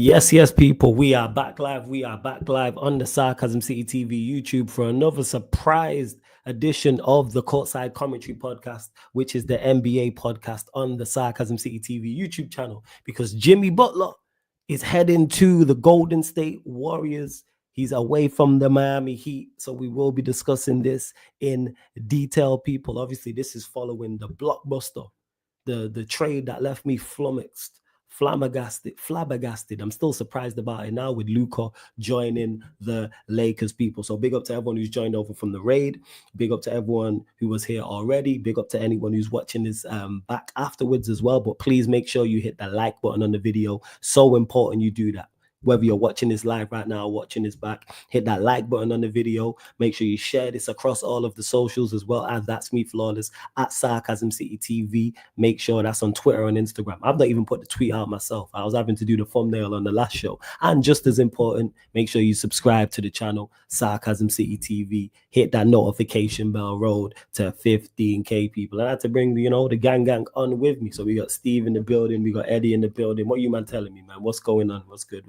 Yes, yes, people. We are back live. We are back live on the Sarcasm City TV YouTube for another surprise edition of the Courtside Commentary Podcast, which is the NBA podcast on the Sarcasm City TV YouTube channel. Because Jimmy Butler is heading to the Golden State Warriors. He's away from the Miami Heat. So we will be discussing this in detail, people. Obviously, this is following the blockbuster, the trade that left me flabbergasted. I'm still surprised about it now with Luka joining the Lakers, people. So big up to everyone who's joined over from the raid. Big up to everyone who was here already. Big up to anyone who's watching this back afterwards as well. But please make sure you hit that like button on the video. So important you do that. Whether you're watching this live right now or watching this back, hit that like button on the video. Make sure you share this across all of the socials as well as That's Me Flawless at Sarcasm City TV. Make sure that's on Twitter and Instagram. I've not even put the tweet out myself. I was having to do the thumbnail on the last show. And just as important, make sure you subscribe to the channel, Sarcasm City TV. Hit that notification bell road to 15K people. And I had to bring, the gang on with me. So we got Steve in the building. We got Eddie in the building. What you man telling me, man? What's going on? What's good?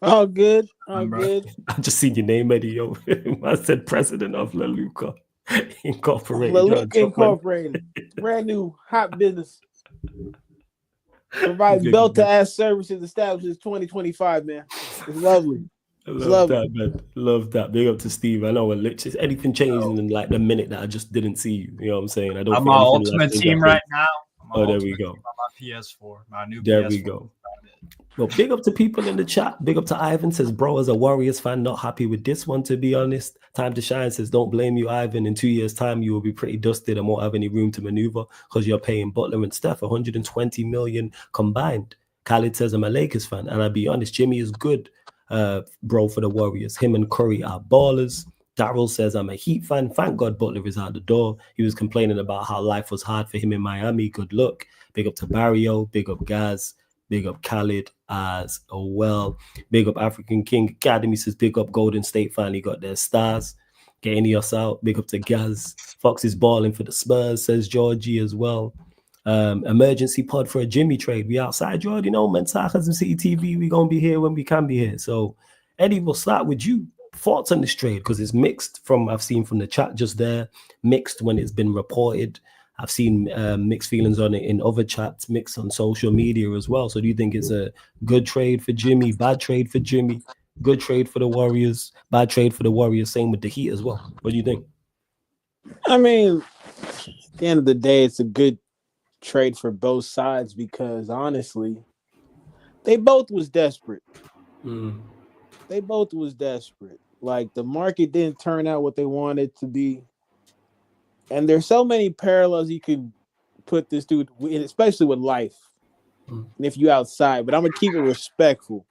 All good. Good. I just seen your name, Eddie. Yo, I said president of Luka Incorporated. Luka Incorporated, brand new hot business. Provides belt to ass services established in 2025. Man, it's lovely. Love that, man. Love that. Big up to Steve. I know literally anything changing in like the minute that I just didn't see you. You know what I'm saying? I'm my ultimate team right now. There we go. On my PS4, my new there PS4. We go. Well, big up to people in the chat. Big up to Ivan says, bro, as a Warriors fan, not happy with this one, to be honest. Time to Shine says, don't blame you, Ivan. In 2 years' time, you will be pretty dusted and won't have any room to maneuver because you're paying Butler and Steph 120 million combined. Khalid says, I'm a Lakers fan. And I'll be honest, Jimmy is good, bro, for the Warriors. Him and Curry are ballers. Daryl says, I'm a Heat fan. Thank God Butler is out the door. He was complaining about how life was hard for him in Miami. Good luck. Big up to Barrio. Big up Gaz. Big up Khalid as well. Big up African King Academy says, big up Golden State finally got their stars. Getting us out. Big up to Gaz. Fox is balling for the Spurs, says Georgie as well. Emergency pod for a Jimmy trade. We outside, you already know, man. Sarcasm City TV, we going to be here when we can be here. So, Eddie, we'll start with you. Thoughts on this trade? Because it's mixed I've seen from the chat just there. Mixed when it's been reported. I've seen mixed feelings on it in other chats, mixed on social media as well. So do you think it's a good trade for Jimmy, bad trade for Jimmy, good trade for the Warriors, bad trade for the Warriors, same with the Heat as well? What do you think? I mean, at the end of the day, it's a good trade for both sides because, honestly, they both was desperate. They both was desperate. Like, the market didn't turn out what they wanted to be. And there's so many parallels you could put this dude, especially with life. And if you outside, but I'm gonna keep it respectful.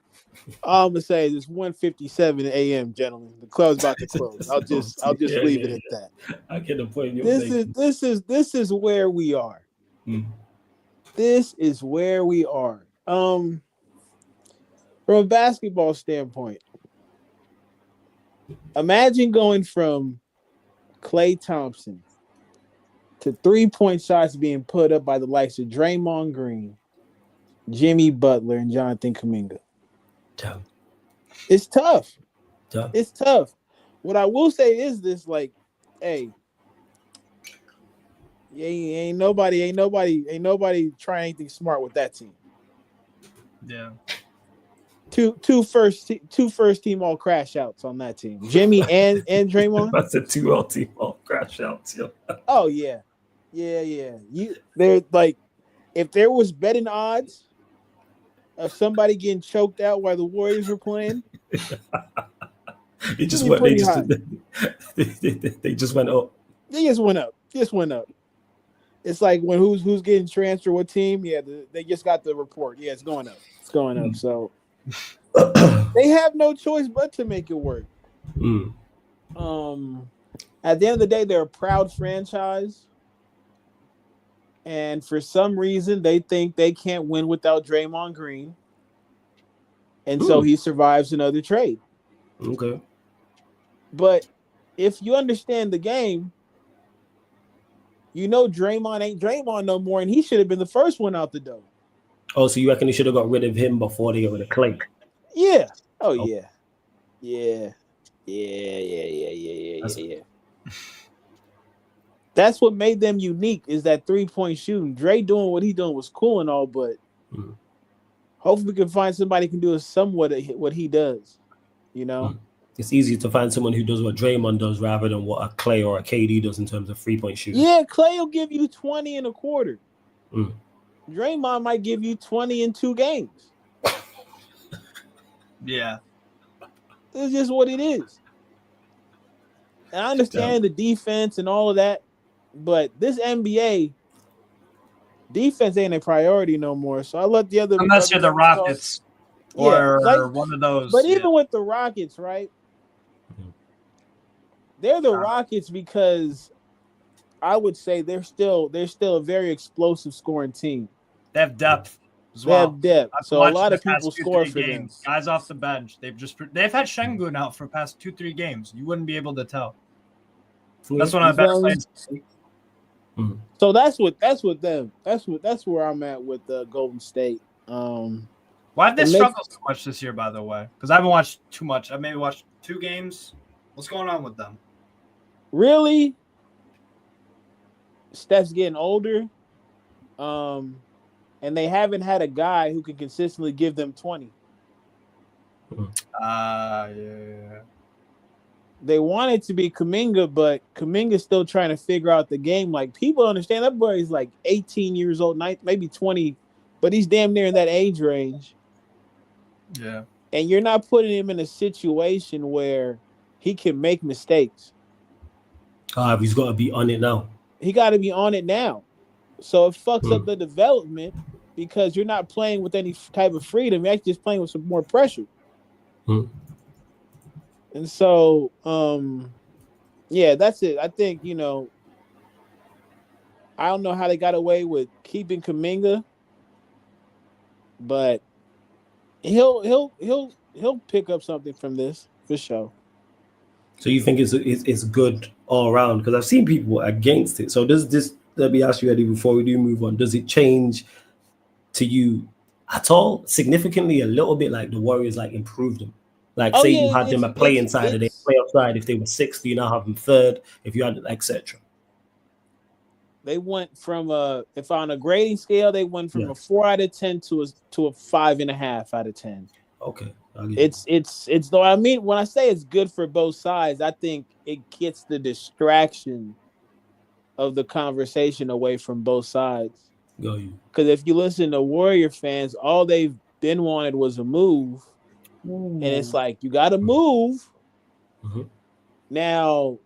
All I'm gonna say is it's 1:57 a.m., gentlemen. The club's about to close. I'll just leave it at that. I get the point. This is where we are. This is where we are. From a basketball standpoint, imagine going from Klay Thompson to 3-point shots being put up by the likes of Draymond Green, Jimmy Butler, and Jonathan Kuminga. Tough. It's tough. It's tough. What I will say is this: like, hey, ain't nobody trying anything smart with that team. Yeah. Two first team all crash outs on that team. Jimmy and Draymond. That's a 2 all team all crash outs. Yeah. Oh yeah. They're like, if there was betting odds of somebody getting choked out while the Warriors were playing, they just went up. They just went up. It's like when who's getting transferred, what team? Yeah, they just got the report. Yeah, it's going up. So they have no choice but to make it work. At the end of the day, they're a proud franchise. And for some reason, they think they can't win without Draymond Green. And so he survives another trade. Okay. But if you understand the game, you know Draymond ain't Draymond no more, and he should have been the first one out the door. Oh, so you reckon they should have got rid of him before they got rid of Clay? Yeah. Oh yeah. Yeah. Yeah. That's what made them unique is that 3-point shooting. Dre doing what he doing was cool and all, but hopefully we can find somebody who can do somewhat what he does. You know, it's easier to find someone who does what Draymond does rather than what a Clay or a KD does in terms of 3-point shooting. Yeah, Clay will give you 20 in a quarter. Draymond might give you 20 in 2 games. Yeah. It's just what it is. And I understand the defense and all of that, but this NBA defense ain't a priority no more. So I let the other unless you're the Rockets or one of those. But even with the Rockets, right? They're the Rockets because I would say they're still a very explosive scoring team. They have depth as well. They have depth. So a lot of people score for them. Guys off the bench. They've had Şengün out for past 2-3 games. You wouldn't be able to tell. That's one of the best players. So that's where I'm at with Golden State. Why have they struggled so much this year, by the way? Because I haven't watched too much. I maybe watched 2 games. What's going on with them? Really? Steph's getting older. And they haven't had a guy who can consistently give them 20. Yeah. They wanted to be Kuminga, but Kuminga's still trying to figure out the game. Like, people understand that boy is like 18 years old, maybe 20, but he's damn near in that age range. Yeah. And you're not putting him in a situation where he can make mistakes. He's got to be on it now. He got to be on it now. So it fucks up the development because you're not playing with any type of freedom. You're actually just playing with some more pressure. And so, yeah, that's it. I think, I don't know how they got away with keeping Kuminga, but he'll pick up something from this for sure. So you think it's good all around? Because I've seen people against it. So does this? Let me ask you, Eddie, before we do move on. Does it change to you at all significantly? A little bit, like the Warriors improved them. Say you had them a playing side of the playoff side. If they were 6th, you now have them 3rd. If you had etc. They went from if on a grading scale, they went from a 4 out of 10 to a 5.5 out of 10. Okay. It's though I mean when I say it's good for both sides, I think it gets the distraction of the conversation away from both sides. Because if you listen to Warrior fans, all they've been wanted was a move. And it's like, you got to move. Now,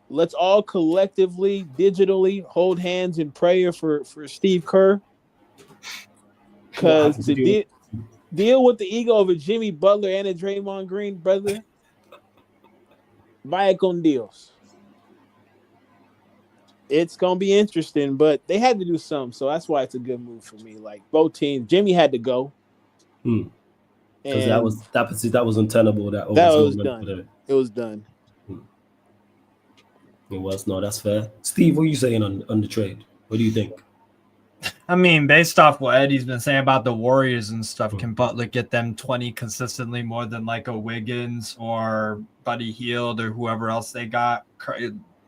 let's all collectively, digitally hold hands in prayer for Steve Kerr. Because to deal with the ego of a Jimmy Butler and a Draymond Green, brother, vaya con Dios. It's going to be interesting, but they had to do something. So that's why it's a good move for me. Like, both teams, Jimmy had to go. Because that was untenable. That was done. It was done. It was. No, that's fair. Steve, what are you saying on the trade? What do you think? I mean, based off what Eddie's been saying about the Warriors and stuff, can Butler get them 20 consistently more than like a Wiggins or Buddy Hield or whoever else they got?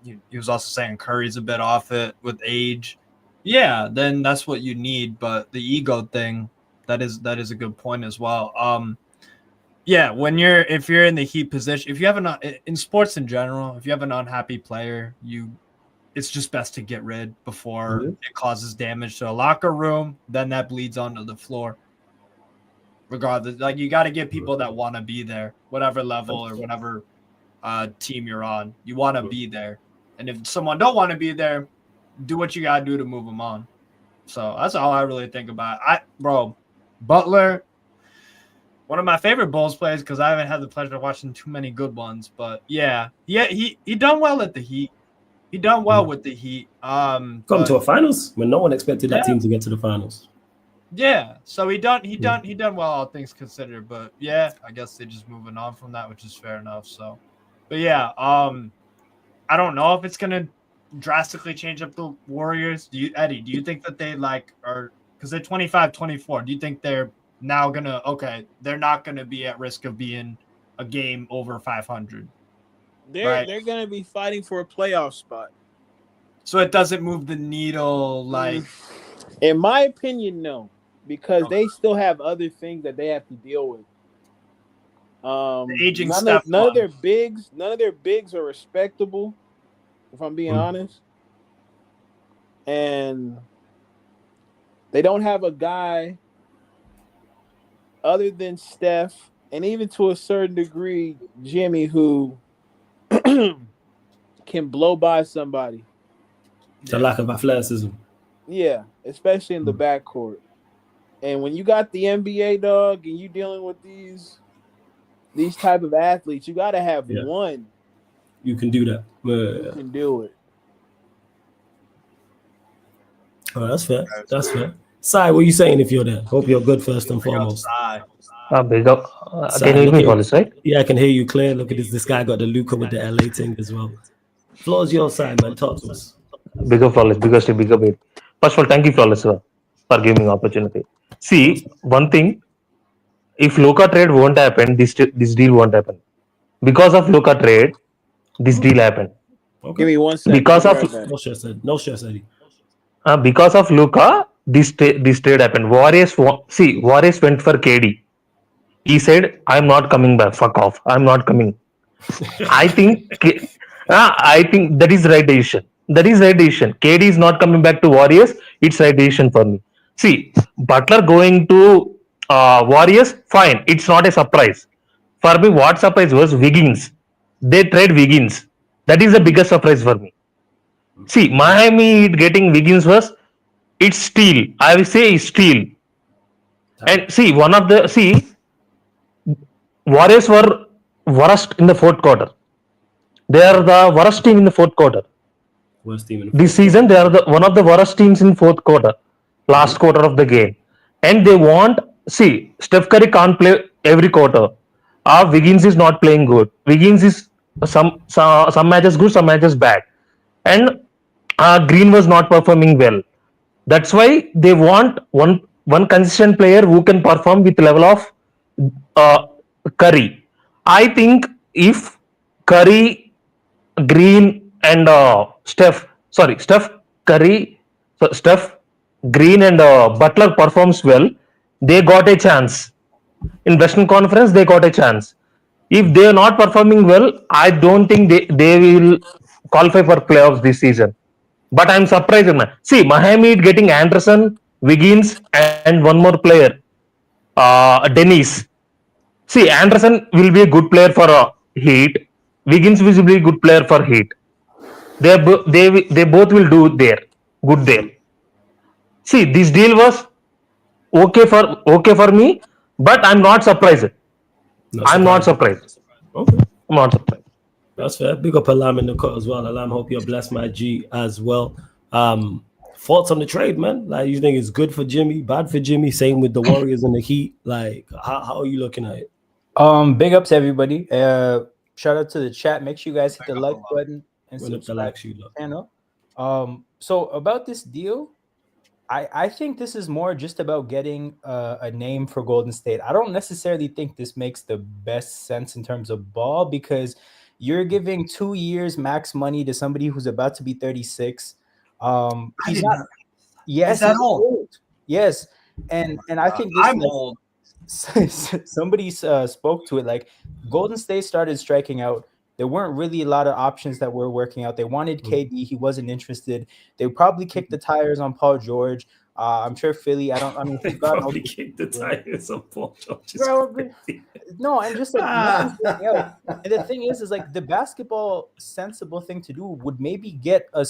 He was also saying Curry's a bit off it with age. Yeah, then that's what you need. But the ego thing, that is a good point as well. Yeah, if you're in the Heat position, if you have in sports in general, if you have an unhappy player, it's just best to get rid before it causes damage to a locker room. Then that bleeds onto the floor. Regardless, you got to get people that want to be there, whatever level or whatever team you're on. You want to be there, and if someone don't want to be there, do what you got to do to move them on. So that's all I really think about. Butler, one of my favorite Bulls players because I haven't had the pleasure of watching too many good ones. But yeah, he done well at the Heat. He done well with the Heat. Come to a finals when no one expected that team to get to the finals. Yeah, so he done well, all things considered. But yeah, I guess they're just moving on from that, which is fair enough. So, but yeah, I don't know if it's gonna drastically change up the Warriors. Eddie, do you think that they are Because they're 25-24. Do you think they're now they're not gonna be at risk of being a game over 500? They're gonna be fighting for a playoff spot. So it doesn't move the needle, like. In my opinion, no, because they still have other things that they have to deal with. The aging none of their bigs are respectable, if I'm being honest. And they don't have a guy other than Steph, and even to a certain degree, Jimmy, who can blow by somebody. The lack of athleticism. Yeah, especially in the backcourt. And when you got the NBA, dog, and you dealing with these type of athletes, you got to have one. You can do that. You can do it. Oh, that's fair. That's fair. Sai, what are you saying if you're there? Hope you're good first and foremost. Big up. Can you hear me, Wallace, right? Yeah, I can hear you clear. Look at this. This guy got the Luka with the LA thing as well. Floor's your side, man. Talk to us. Big up, Flawless. Big up. First of all, thank you, Flawless, for giving me opportunity. See, one thing, if Luka trade won't happen, this deal won't happen. Because of Luka trade, this deal happened. Okay. Give me 1 second. Because of no stress, Eddie. Because of Luka, this trade happened. Warriors went for KD. He said, "I'm not coming back. Fuck off. I'm not coming." I think that is right decision. KD is not coming back to Warriors. It's right decision for me. See, Butler going to Warriors, fine. It's not a surprise. For me, what surprise was Wiggins. They trade Wiggins. That is the biggest surprise for me. See, Miami getting Wiggins it's steal. I will say it's steal. And see, Warriors were worst in the fourth quarter. They are the worst team in the fourth quarter. This season, they are one of the worst teams in fourth quarter, last quarter of the game. And they Steph Curry can't play every quarter. Wiggins is not playing good. Wiggins is some matches good, some matches bad. And Green was not performing well. That's why they want one consistent player who can perform with level of Curry. I think if Curry, Green, and Steph, Curry, Steph, Green, and Butler performs well, they got a chance. In Western Conference, they got a chance. If they are not performing well, I don't think they will qualify for playoffs this season. But I'm surprised. See, Miami getting Anderson, Wiggins, and one more player, Dennis. See, Anderson will be a good player for Heat. Wiggins will be a good player for Heat. They both will do good there. See, this deal was okay for me, but I'm not surprised. I'm not surprised. Okay. I'm not surprised. That's fair. Big up Alam in the cut as well. Alam, hope you're blessed, my G, as well. Thoughts on the trade, man? Like, you think it's good for Jimmy, bad for Jimmy? Same with the Warriors and the Heat. Like, how are you looking at it? Big ups, everybody. Shout out to the chat. Make sure you guys hit the like button and subscribe to the channel. So about this deal, I think this is more just about getting a name for Golden State. I don't necessarily think this makes the best sense in terms of ball, because you're giving 2 years max money to somebody who's about to be 36. He's not. Yes, that old. Yes, and I think this I'm old. Somebody spoke to it. Like, Golden State started striking out. There weren't really a lot of options that were working out. They wanted KD. He wasn't interested. They probably kicked the tires on Paul George. I'm sure Philly. They probably kicked the tires on Paul George. No, and just like and the thing is like the basketball sensible thing to do would maybe get a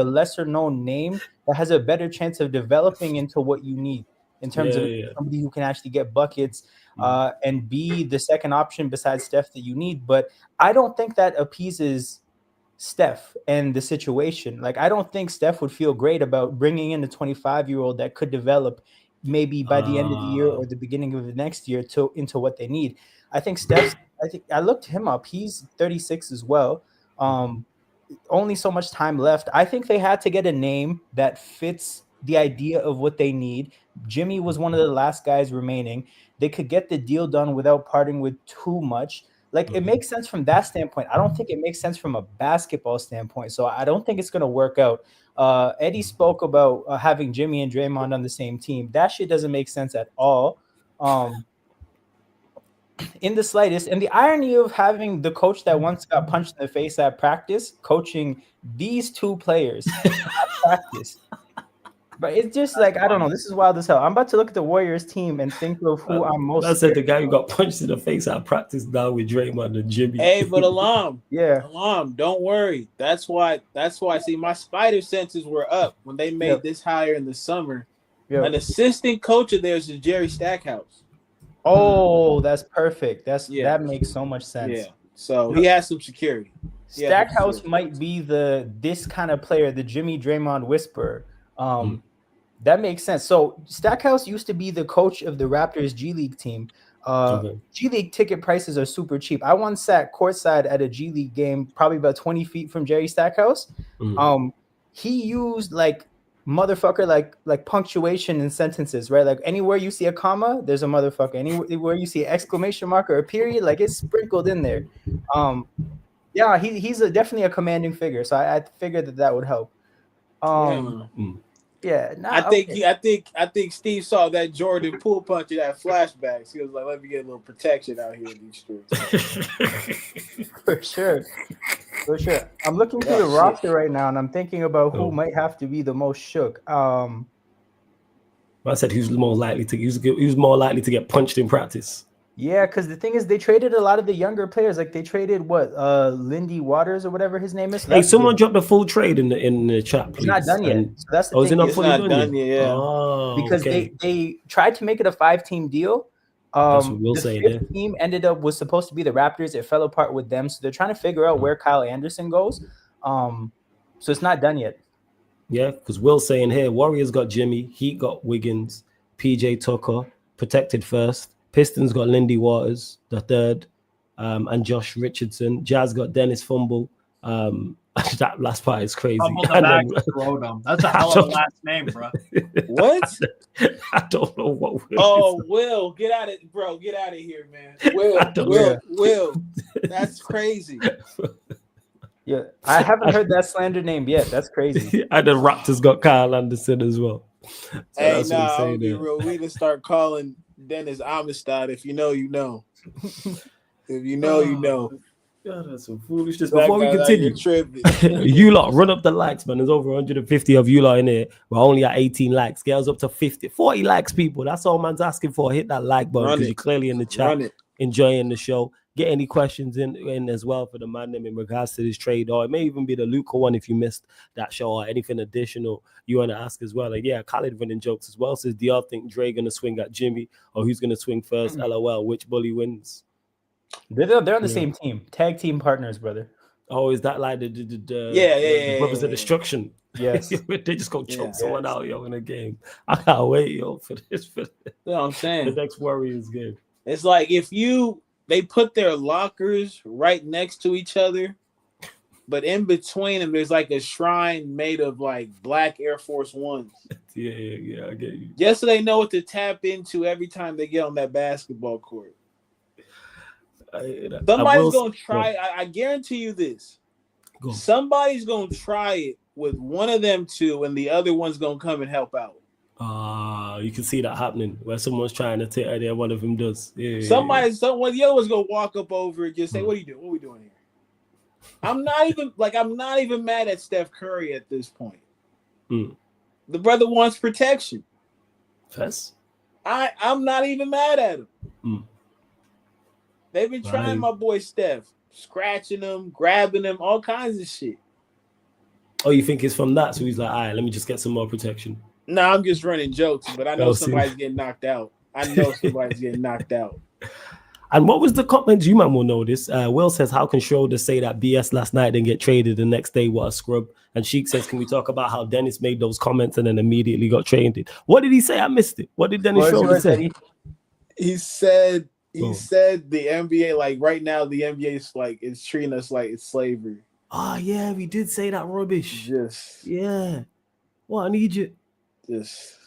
lesser known name that has a better chance of developing into what you need in terms of somebody who can actually get buckets and be the second option besides Steph that you need. But I don't think that appeases Steph and the situation. Like, I don't think Steph would feel great about bringing in a 25-year-old that could develop maybe by the end of the year or the beginning of the next year into what they need. I think I looked him up. He's 36 as well. Only so much time left. I think they had to get a name that fits the idea of what they need. Jimmy was one of the last guys remaining. They could get the deal done without parting with too much. Like, it makes sense from that standpoint. I don't think it makes sense from a basketball standpoint. So I don't think it's going to work out. Eddie spoke about having Jimmy and Draymond on the same team. That shit doesn't make sense at all. In the slightest. And the irony of having the coach that once got punched in the face at practice coaching these two players at practice. But it's just like, I don't know. This is wild as hell. I'm about to look at the Warriors team and think of who I'm most. I said the guy who got punched in the face at practice now with Draymond and Jimmy. Hey, but Alam, yeah, Alam, don't worry. That's why. See, my spider senses were up when they made this hire in the summer. An assistant coach of theirs is Jerry Stackhouse. Oh, that's perfect. That makes so much sense. Yeah. So he has some security. Stackhouse might be this kind of player, the Jimmy Draymond whisperer. That makes sense. So Stackhouse used to be the coach of the Raptors G League team. G League ticket prices are super cheap. I once sat courtside at a G League game, probably about 20 feet from Jerry Stackhouse. He used like motherfucker, like punctuation in sentences, right? Like anywhere you see a comma, there's a motherfucker. Anywhere you see an exclamation mark or a period, like it's sprinkled in there. Yeah, he's definitely a commanding figure. So I figured that would help. I think Steve saw that Jordan pull punch in that flashbacks. He was like, "Let me get a little protection out here in these streets." For sure. I'm looking through the roster right now, and I'm thinking about who might have to be the most shook. I said he was more likely to get punched in practice. Yeah, because the thing is, they traded a lot of the younger players. Like they traded Lindy Waters or whatever his name is. So hey, someone dropped the full trade in the chat, please. It's not done yet. So that's the thing. Is it not fully done yet? Yeah. Oh, because they tried to make it a 5-team deal. That's what we'll say. The team was supposed to be the Raptors. It fell apart with them, so they're trying to figure out where Kyle Anderson goes. So it's not done yet. Yeah, because Will's saying here, Warriors got Jimmy, Heat got Wiggins, PJ Tucker protected first. Pistons got Lindy Waters, the third, and Josh Richardson. Jazz got Dennis Fumble. That last part is crazy. That's a hell of a last name, bro. What? I don't know what. Will, get out of bro. Get out of here, man. Will. That's crazy. Yeah, I haven't heard that slander name yet. That's crazy. And the Raptors got Kyle Anderson as well. So hey, I'll be real. We just start calling Dennis Amistad. If you know, you know. If you know, you know. God, that's some foolishness. Before we continue, you you lot run up the likes, man. There's over 150 of you lot in here. We're only at 18 likes. Girls up to 40 likes, people. That's all man's asking for. Hit that like button because you're clearly in the chat, enjoying the show. Get any questions in as well for the man in regards to this trade, or it may even be the Luka one if you missed that show, or anything additional you want to ask as well. Like, yeah, Khalid running jokes as well. Says, do y'all think Dre gonna swing at Jimmy, or who's gonna swing first? LOL. Which bully wins? They're on the same team, tag team partners, brother. Oh, is that like the Brothers of Destruction? Yes. They just go choke someone out, yo, in a game. I can't wait, yo, for this. You know what I'm saying? The next Warriors game. It's like they put their lockers right next to each other, but in between them, there's like a shrine made of like black Air Force Ones. Yeah, I get you. Just so they know what to tap into every time they get on that basketball court. Somebody's going to try. I guarantee you this. Somebody's going to try it with one of them two, and the other one's going to come and help out. You can see that happening where someone's trying to take idea, one of them does. Someone, the other one's gonna walk up over and just say, "What are you doing? What are we doing here?" I'm not even mad at Steph Curry at this point. The brother wants protection. Yes. I'm not even mad at him. They've been trying my boy Steph, scratching him, grabbing him, all kinds of shit. Oh, you think it's from that? So he's like, all right, let me just get some more protection. No, I'm just running jokes, but I know somebody's getting knocked out. And what was the comment? You man will know this. Will says, how can Schroder say that BS last night then get traded the next day? What a scrub. And Sheik says, can we talk about how Dennis made those comments and then immediately got traded? What did he say? I missed it. What did Dennis Schroder say? He said the NBA, like right now, the NBA is like, it's treating us like it's slavery. Oh, yeah, we did say that rubbish. Yes. Yeah. What an Egypt. Just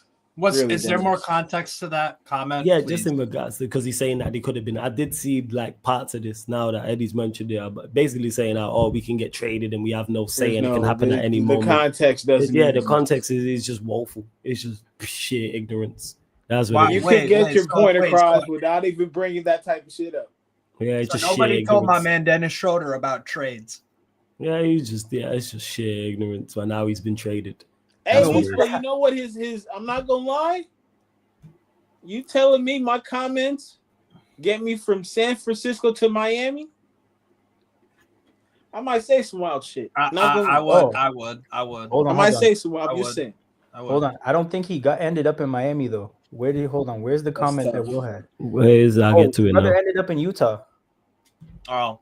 Is there damaged. more context to that comment? Yeah, please? just in regards to, because he's saying that he could have been. I did see like parts of this now that Eddie's mentioned there, but basically saying that we can get traded and we have no say and it can happen at any moment. The context doesn't. The context is just woeful. It's just sheer ignorance. That's what you can get your point across without even bringing that type of shit up. Yeah, it's just nobody sheer told ignorance. my man Dennis Schroder about trades. Yeah, it's just sheer ignorance. But now he's been traded. Hey, but you know what? His I'm not gonna lie. You telling me my comments get me from San Francisco to Miami? I might say some wild shit. I would. Hold on, I might say some wild. I'm just saying. Hold on. I don't think he ended up in Miami though. Where's the comment that Will had? I'll get to it now. Brother ended up in Utah. Oh,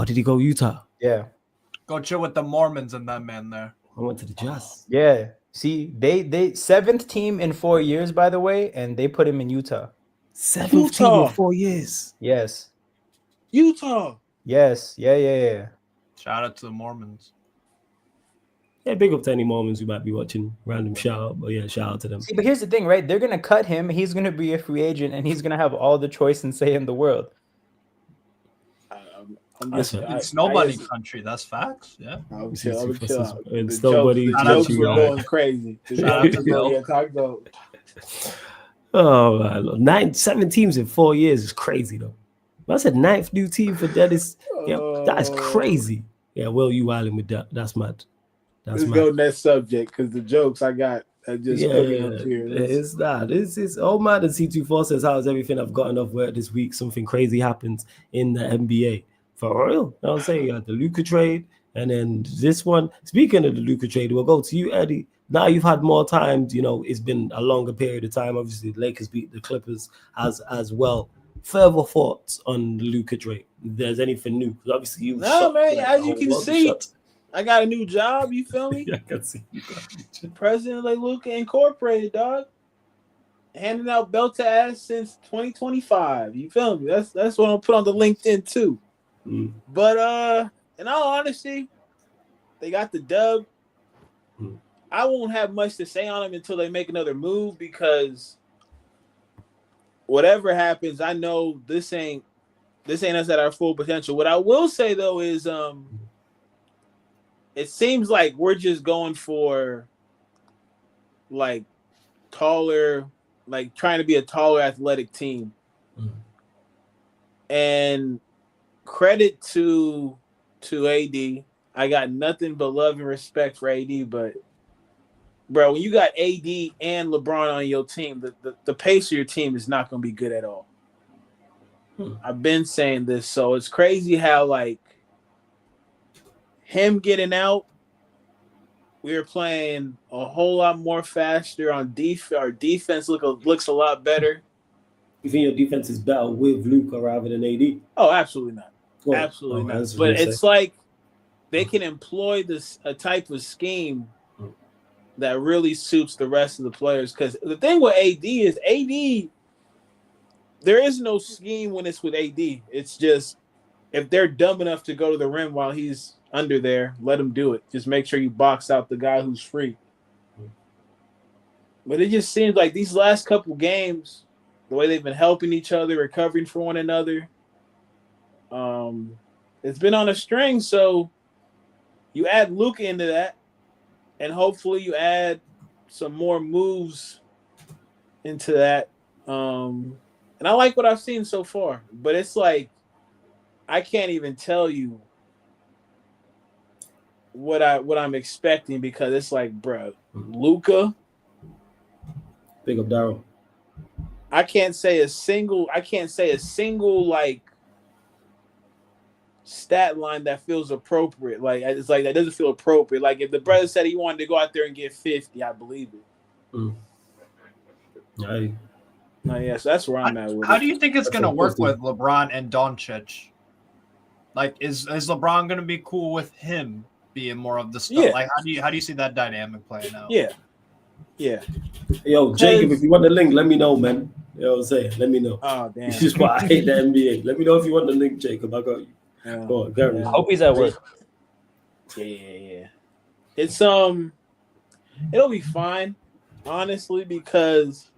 did he go Utah? Yeah. Go chill with the Mormons and that man there. I went to the Jazz. Yeah. See, they 7th team in 4 years, by the way, and they put him in Utah. 7th team in 4 years. Yes. Utah. Yes. Yeah. Shout out to the Mormons. Yeah, big up to any Mormons who might be watching. Random shout out, but yeah, shout out to them. See, but here's the thing, right? They're gonna cut him. He's gonna be a free agent, and he's gonna have all the choice and say in the world. It's nobody country. That's facts. Yeah. It's nobody country. We're going crazy. Oh man, 7 teams in 4 years is crazy though. I said 9th new team for Dennis. Yeah, that's crazy. Yeah, Will, you wilding with that? That's mad. Let's go next subject because the jokes I got are just coming up here. It's not. It's oh man. And C24 says, "How's everything? I've gotten off work this week. Something crazy happens in the NBA for real." You know what I'm saying? You got the Luka trade, and then this one. Speaking of the Luka trade, we'll go to you, Eddie. Now you've had more time. You know, it's been a longer period of time. Obviously, the Lakers beat the Clippers as well. Further thoughts on the Luka trade? If there's anything new? Because obviously you. No, man. As you can see, I got a new job. You feel me? Yeah, I can see. President of Luka Incorporated, dog. Handing out belt to ass since 2025. You feel me? That's what I'll put on the LinkedIn too. But in all honesty, they got the dub. I won't have much to say on them until they make another move because whatever happens, I know this ain't us at our full potential. What I will say though is it seems like we're just going for like taller, like trying to be a taller athletic team. And credit to AD. I got nothing but love and respect for AD, but bro, when you got AD and LeBron on your team, the pace of your team is not going to be good at all. I've been saying this, so it's crazy how like him getting out, we were playing a whole lot more faster on defense. Our defense looks a lot better. You think your defense is better with Luka rather than AD? Oh, absolutely not. Absolutely not. But it's like they can employ a type of scheme that really suits the rest of the players. Because the thing with AD is there is no scheme when it's with AD. It's just if they're dumb enough to go to the rim while he's under there, let him do it. Just make sure you box out the guy who's free. But it just seems like these last couple games, the way they've been helping each other, recovering for one another, it's been on a string. So you add Luka into that, and hopefully you add some more moves into that. And I like what I've seen so far. But it's like I can't even tell you what I'm expecting because it's like, bro, Luka. Big up Daryl. I can't say a single like stat line that feels appropriate. Like it's like that doesn't feel appropriate. Like if the brother said he wanted to go out there and get 50, I believe it. So that's where I'm at with it. How do you think it's gonna work with LeBron and Doncic? Like, is LeBron gonna be cool with him being more of the stuff? Yeah. Like, how do you see that dynamic playing out? Yeah. Yo, Jacob, if you want the link, let me know, man. You know what I'm saying? Let me know. Oh, damn. This is why I hate the NBA. Let me know if you want the link, Jacob. I got you. Go on, Gary. I hope he's at work. Yeah. It's it'll be fine. honestly, because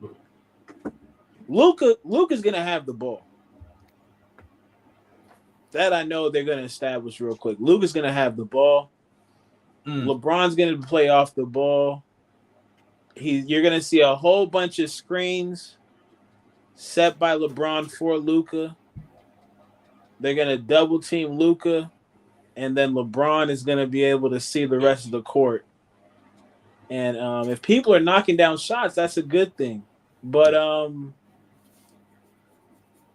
Luka's gonna have the ball. That I know they're gonna establish real quick. Luka's gonna have the ball. LeBron's gonna play off the ball. You're gonna see a whole bunch of screens set by LeBron for Luka. They're gonna double team Luka, and then LeBron is gonna be able to see the rest of the court. And if people are knocking down shots, that's a good thing. But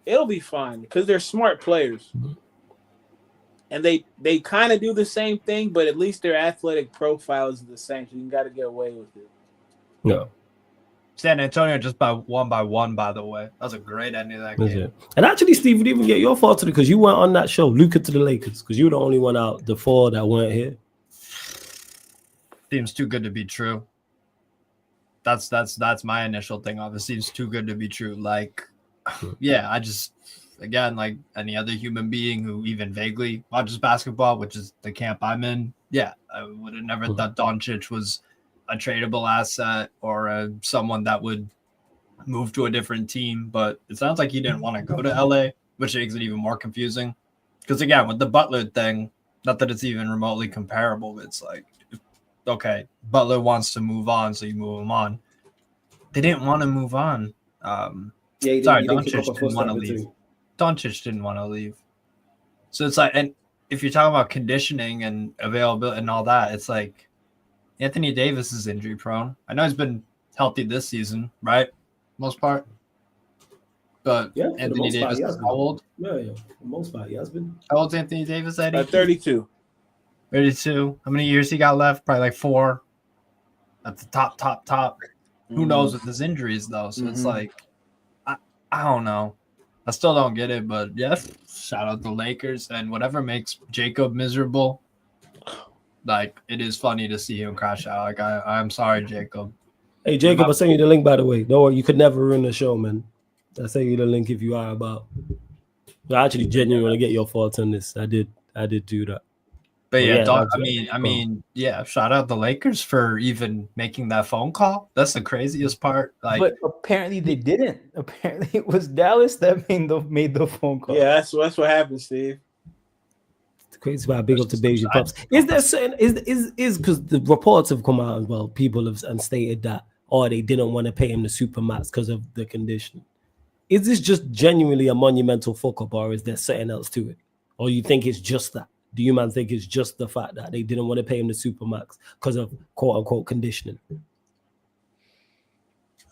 it'll be fine because they're smart players. And they kind of do the same thing, but at least their athletic profile is the same. So you got to get away with it. No. San Antonio just won by 1, by the way. That was a great ending of that game. It. And actually, Steve, we didn't even get your fault today because you weren't on that show, Luka to the Lakers, because you were the only one out, the 4 that weren't here. Seems too good to be true. That's my initial thing of it. Seems too good to be true. Like, yeah, I just, again, like any other human being who even vaguely watches basketball, which is the camp I'm in, yeah, I would have never thought Doncic was a tradable asset or someone that would move to a different team. But it sounds like he didn't want to go to LA, which makes it even more confusing. Because again, with the Butler thing, not that it's even remotely comparable, it's like, okay, Butler wants to move on, so you move him on. They didn't want to move on. Doncic didn't want to leave. Doncic didn't want to leave. So it's like, and if you're talking about conditioning and availability and all that, it's like Anthony Davis is injury prone. I know he's been healthy this season, right? Most part. But yeah, Anthony Davis is how old? Yeah, for the most part, he has been. How old's Anthony Davis, Eddie? 32. 32. How many years he got left? Probably like 4. At the top. Who knows with his injuries, though? So it's like, I don't know. I still don't get it, but yes, shout out the Lakers and whatever makes Jacob miserable. Like, it is funny to see him crash out. Like, I'm sorry, Jacob. Hey, Jacob, I sent you the link, by the way. Don't worry, you could never ruin the show, man. I sent you the link if you are about. I actually genuinely want to get your thoughts on this. I did do that. But I mean, shout out the Lakers for even making that phone call. That's the craziest part. Like, but apparently they didn't. Apparently it was Dallas that made the phone call. Yeah, that's what happened, Steve. It's crazy about big up to Beijing Pops. Is there certain is because the reports have come out as well? People have stated that they didn't want to pay him the supermax because of the condition. Is this just genuinely a monumental fuck up, or is there something else to it? Or you think it's just that? Do you man think it's just the fact that they didn't want to pay him the supermax because of quote unquote conditioning?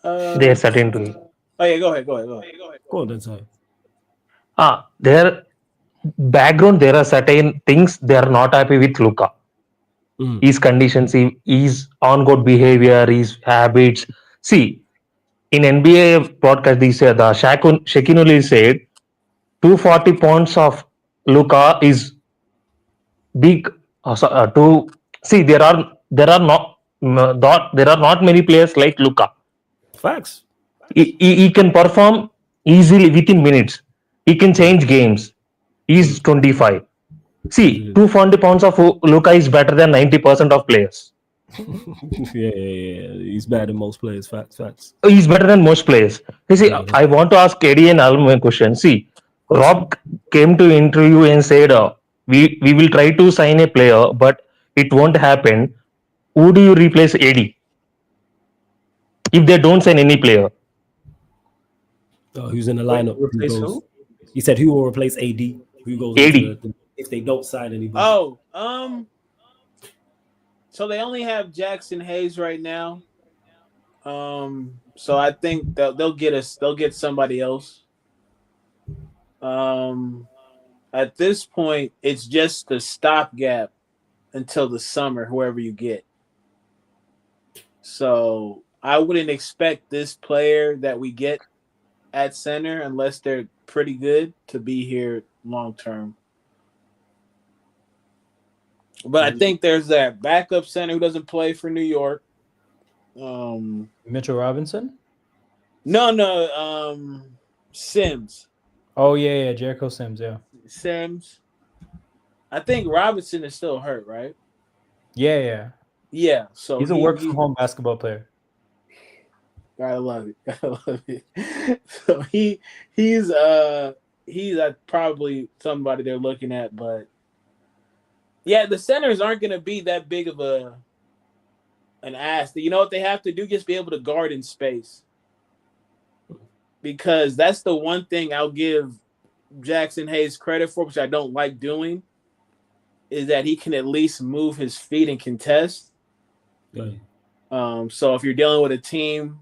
They're certain to it. Oh yeah, go ahead. Go on then, sorry. Their background, there are certain things they are not happy with Luka. His conditions, his on-court behavior, his habits. See, in NBA podcast, they said Shaquille O'Neal said 240 points of Luka is big. There are not many players like Luka. Facts. He can perform easily within minutes. He can change games. He's 25. See, 240 pounds of Luka is better than 90% of players. Yeah. He's better than most players. Facts. He's better than most players. I want to ask Eddie and Alm a question. See, Rob came to interview and said, we will try to sign a player, but it won't happen. Who do you replace Eddie? If they don't sign any player. Who's in the lineup? Who? He said who will replace AD? Who goes AD. If they don't sign anybody? So they only have Jackson Hayes right now. So I think they'll get somebody else. At this point, it's just a stopgap until the summer, whoever you get. So I wouldn't expect this player that we get at center, unless they're pretty good, to be here long term. But I think there's that backup center who doesn't play for New York. Mitchell Robinson? No. Sims. Oh yeah, Jericho Sims, yeah. Sims. I think Robinson is still hurt, right? Yeah. Yeah. So he's a work from home basketball player. Gotta love it. Gotta love it. So he's probably somebody they're looking at, but yeah, the centers aren't gonna be that big of an ask. You know what they have to do? Just be able to guard in space. Because that's the one thing I'll give Jackson Hayes credit for, which I don't like doing, is that he can at least move his feet and contest. Right. So if you're dealing with a team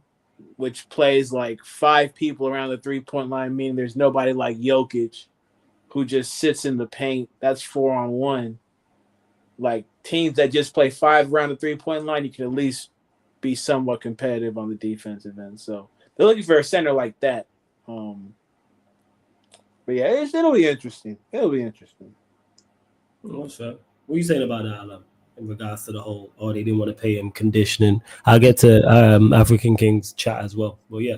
which plays like 5 people around the 3-point line, meaning there's nobody like Jokic who just sits in the paint, that's 4-on-1. Like teams that just play 5 around the 3-point line, you can at least be somewhat competitive on the defensive end. So they're looking for a center like that. But yeah, it'll be interesting. It'll be interesting. What's up? What are you saying about that, in regards to the whole, they didn't want to pay him conditioning? I'll get to African Kings chat as well. But yeah.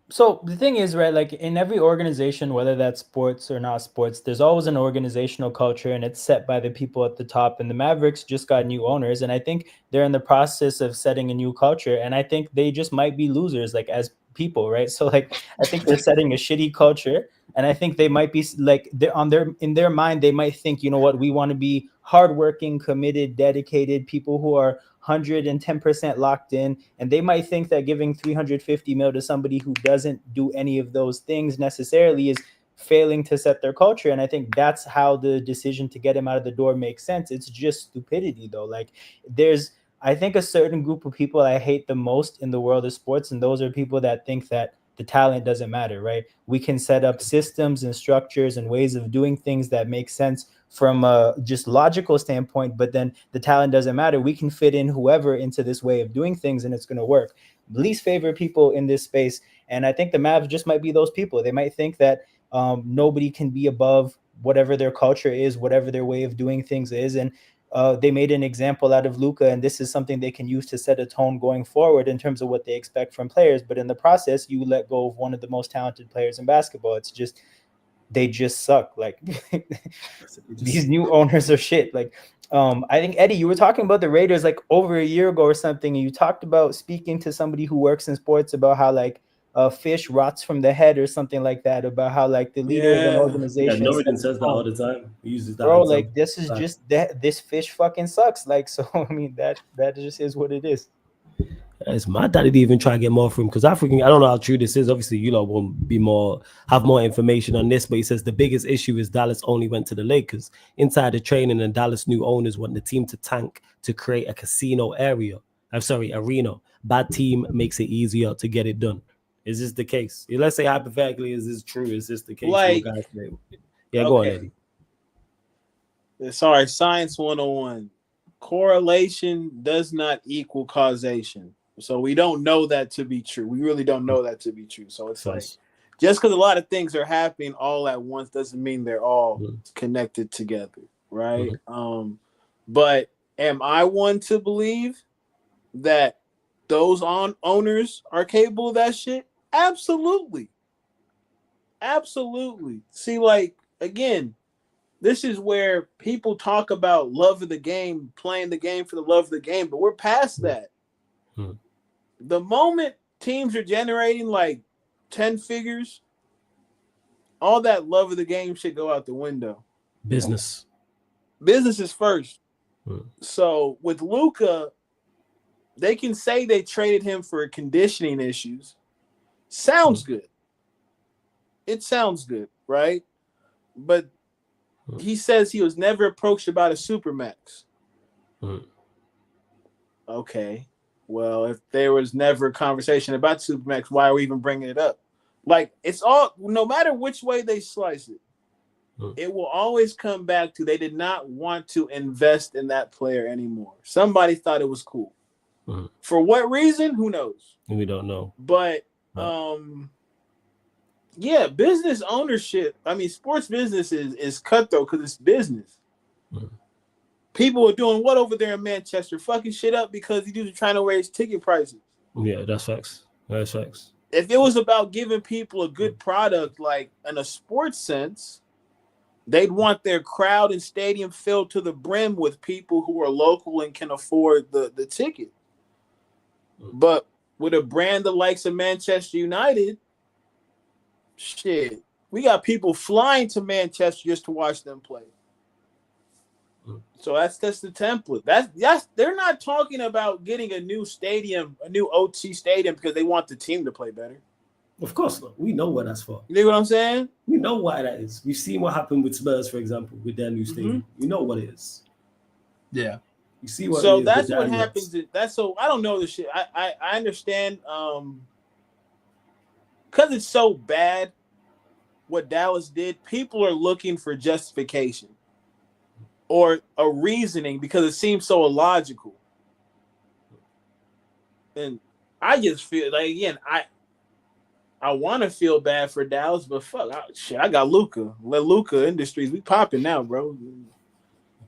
So the thing is, right, like in every organization, whether that's sports or not sports, there's always an organizational culture, and it's set by the people at the top. And the Mavericks just got new owners, and I think they're in the process of setting a new culture. And I think they just might be losers, like as people, right? So like I think they're setting a shitty culture, and I think they might be like in their mind they might think, you know what, we want to be hardworking, committed, dedicated people who are 110% locked in, and they might think that giving 350 mil to somebody who doesn't do any of those things necessarily is failing to set their culture. And I think that's how the decision to get him out of the door makes sense. It's just stupidity though. Like I think a certain group of people I hate the most in the world of sports, and those are people that think that the talent doesn't matter, right? We can set up systems and structures and ways of doing things that make sense from a just logical standpoint, but then the talent doesn't matter. We can fit in whoever into this way of doing things and it's going to work. Least favorite people in this space. And I think the Mavs just might be those people. They might think that nobody can be above whatever their culture is, whatever their way of doing things is. And they made an example out of Luka, and this is something they can use to set a tone going forward in terms of what they expect from players. But in the process, you let go of one of the most talented players in basketball. It's just, they just suck. Like these new owners are shit. Like I think Eddie, you were talking about the Raiders like over a year ago or something, and you talked about speaking to somebody who works in sports about how like fish rots from the head or something like that, about how like the leader of an organization. Yeah, Norton says that all the time. He uses that. Bro, like this is just that this fish fucking sucks. Like, so I mean that just is what it is. It's mad that they even try to get more from him, because African, I don't know how true this is. Obviously, you lot won't have more information on this, but he says the biggest issue is Dallas only went to the Lakers. Inside the training, and Dallas new owners want the team to tank to create a arena. Bad team makes it easier to get it done. Is this the case? Let's say hypothetically, is this true? Is this the case? Like, yeah, go on, Eddie. Sorry, Science 101. Correlation does not equal causation. So we don't know that to be true. We really don't know that to be true. So it's like, just because a lot of things are happening all at once doesn't mean they're all connected together, right? But am I one to believe that those owners are capable of that shit? Absolutely. See, like, again, this is where people talk about love of the game, playing the game for the love of the game, but we're past that. The moment teams are generating like 10 figures, all that love of the game should go out the window. Business is first. So with Luka, they can say they traded him for conditioning issues. Sounds good. It sounds good, right? But he says he was never approached about a supermax. Okay. Well, if there was never a conversation about supermax, why are we even bringing it up? Like, it's all, no matter which way they slice it, it will always come back to they did not want to invest in that player anymore. Somebody thought it was cool. For what reason? Who knows? We don't know. But yeah, business ownership. I mean, sports business is cutthroat because it's business. People are doing what over there in Manchester? Fucking shit up because these dudes are trying to raise ticket prices. Yeah, that's facts. If it was about giving people a good product, like in a sports sense, they'd want their crowd and stadium filled to the brim with people who are local and can afford the ticket. But with a brand the likes of Manchester United, shit, we got people flying to Manchester just to watch them play. So that's the template. That's they're not talking about getting a new stadium, a new OT stadium because they want the team to play better. Of course not. We know what that's for. You know what I'm saying? We know why that is. We've seen what happened with Spurs, for example, with their new stadium. We know what it is. Yeah. You see what so it is that's what happens. That's so I don't know the shit. I understand because it's so bad what Dallas did, people are looking for justification or a reasoning because it seems so illogical. And I just feel like, again, I want to feel bad for Dallas, but fuck, I got Luka. Let Luka Industries, we popping now, bro.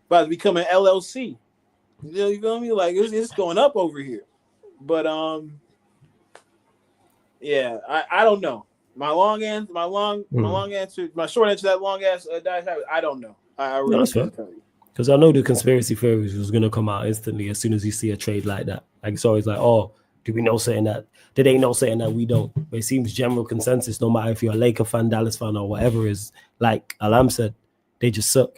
About to become an LLC. You feel me? Like it's going up over here. But yeah, I don't know. My short answer to that long ass I don't know. I really can't tell you. Because I know the conspiracy theories was gonna come out instantly as soon as you see a trade like that. Like it's always like, oh, do we know saying that? Did they know saying that we don't? But it seems general consensus, no matter if you're a Laker fan, Dallas fan, or whatever, is like Alam said, they just suck.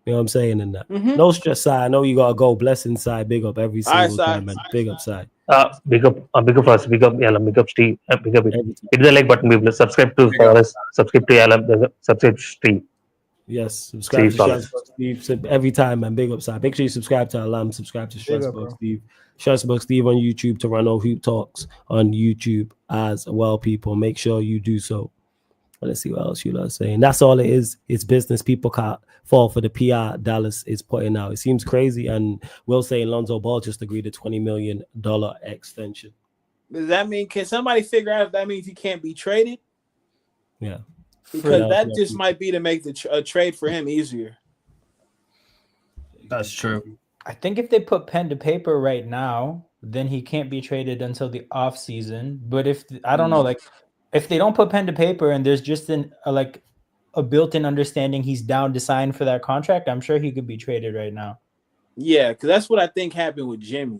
You know what I'm saying? And that. No stress side. I know you gotta go. Blessing side, big up every single time, man. Big up side. Big up us, big up Alam, big up Steve, big up it. Hit the like button, people. Subscribe to us, subscribe to Alam, subscribe to Steve. Yes, subscribe to Shazbox Steve every time, man. Big up side. Make sure you subscribe to Alam, subscribe to Shazbox Steve. Shazbox Steve on YouTube, Toronto Hoop Talks on YouTube as well, people. Make sure you do so. Let's see what else you are saying. That's all it is. It's business. People can't fall for the PR Dallas is putting out. It seems crazy. And we'll say Lonzo Ball just agreed a $20 million extension. Does that mean, can somebody figure out if that means he can't be traded? Yeah. Because that just might be to make a trade for him easier. That's true. I think if they put pen to paper right now, then he can't be traded until the off season. But if I don't know, like if they don't put pen to paper and there's just a built-in understanding he's down to sign for that contract, I'm sure he could be traded right now. Yeah, because that's what I think happened with Jimmy.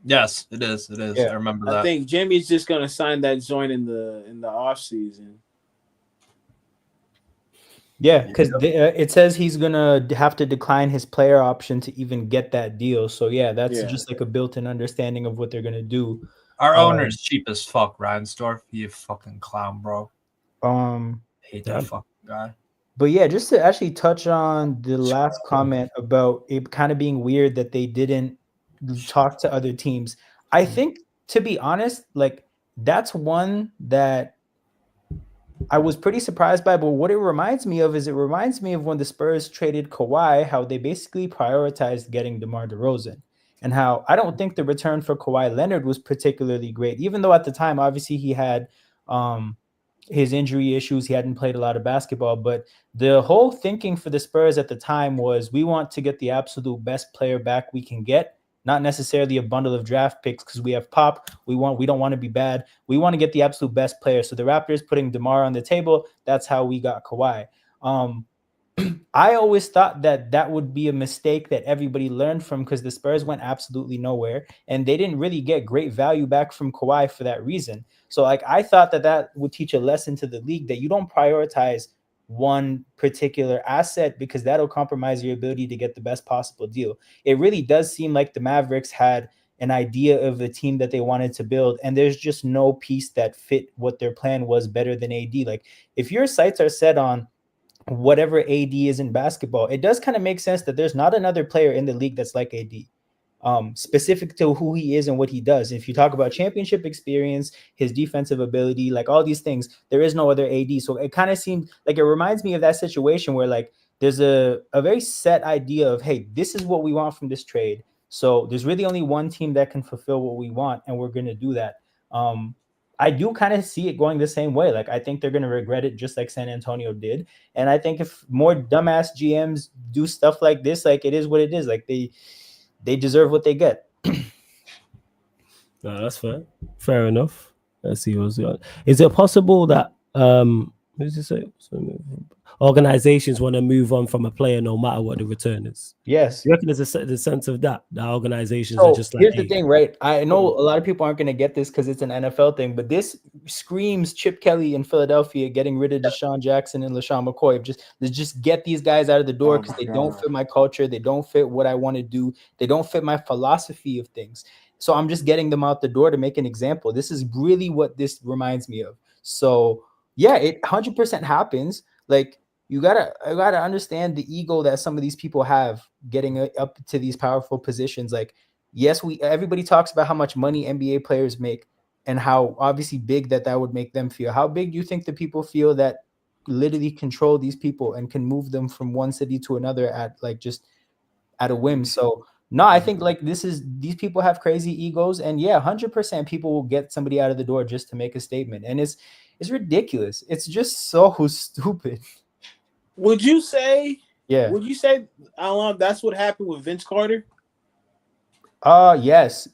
Yes, it is. It is. Yeah. I remember that. I think Jimmy's just gonna sign that joint in the off season. Yeah, because it says he's gonna have to decline his player option to even get that deal. So yeah, that's just like a built-in understanding of what they're gonna do. Our owner's cheap as fuck, Reinsdorf. He a fucking clown, bro. Hate that fucking guy. But yeah, just to actually touch on the last comment about it kind of being weird that they didn't talk to other teams. I think, to be honest, like that's one that I was pretty surprised by, but what it reminds me of when the Spurs traded Kawhi, how they basically prioritized getting DeMar DeRozan, and how I don't think the return for Kawhi Leonard was particularly great, even though at the time, obviously he had his injury issues. He hadn't played a lot of basketball, but the whole thinking for the Spurs at the time was we want to get the absolute best player back we can get. Not necessarily a bundle of draft picks because we have Pop. We don't want to be bad. We want to get the absolute best player. So the Raptors putting DeMar on the table, that's how we got Kawhi. I always thought that would be a mistake that everybody learned from because the Spurs went absolutely nowhere and they didn't really get great value back from Kawhi for that reason. So like I thought that would teach a lesson to the league that you don't prioritize one particular asset because that'll compromise your ability to get the best possible deal. It really does seem like the Mavericks had an idea of the team that they wanted to build, and there's just no piece that fit what their plan was better than AD. Like if your sights are set on whatever AD is in basketball, it does kind of make sense that there's not another player in the league that's like AD. Specific to who he is and what he does. If you talk about championship experience, his defensive ability, like all these things, there is no other AD. So it kind of seems like it reminds me of that situation where like there's a very set idea of, hey, this is what we want from this trade. So there's really only one team that can fulfill what we want, and we're going to do that. I do kind of see it going the same way. Like I think they're going to regret it just like San Antonio did. And I think if more dumbass GMs do stuff like this, like it is what it is. Like they deserve what they get. No, that's fair. Fair enough. Let's see what's going on. Is it possible that who does it say? organizations want to move on from a player no matter what the return is. Yes. You reckon there's the sense of that? The organizations So are just like, here's the thing, right? I know a lot of people aren't going to get this because it's an NFL thing, but this screams Chip Kelly in Philadelphia getting rid of Deshaun Jackson and LaShawn McCoy. Just get these guys out of the door because they don't fit my culture. They don't fit what I want to do. They don't fit my philosophy of things. So I'm just getting them out the door to make an example. This is really what this reminds me of. So yeah, it 100% happens. Like, I gotta understand the ego that some of these people have getting up to these powerful positions. Like, yes, everybody talks about how much money NBA players make and how obviously big that would make them feel. How big do you think the people feel that literally control these people and can move them from one city to another at a whim? So no, I think like these people have crazy egos, and yeah, 100% people will get somebody out of the door just to make a statement, and it's ridiculous. It's just so stupid. Would you say, Yeah. That's what happened with Vince Carter? Yes.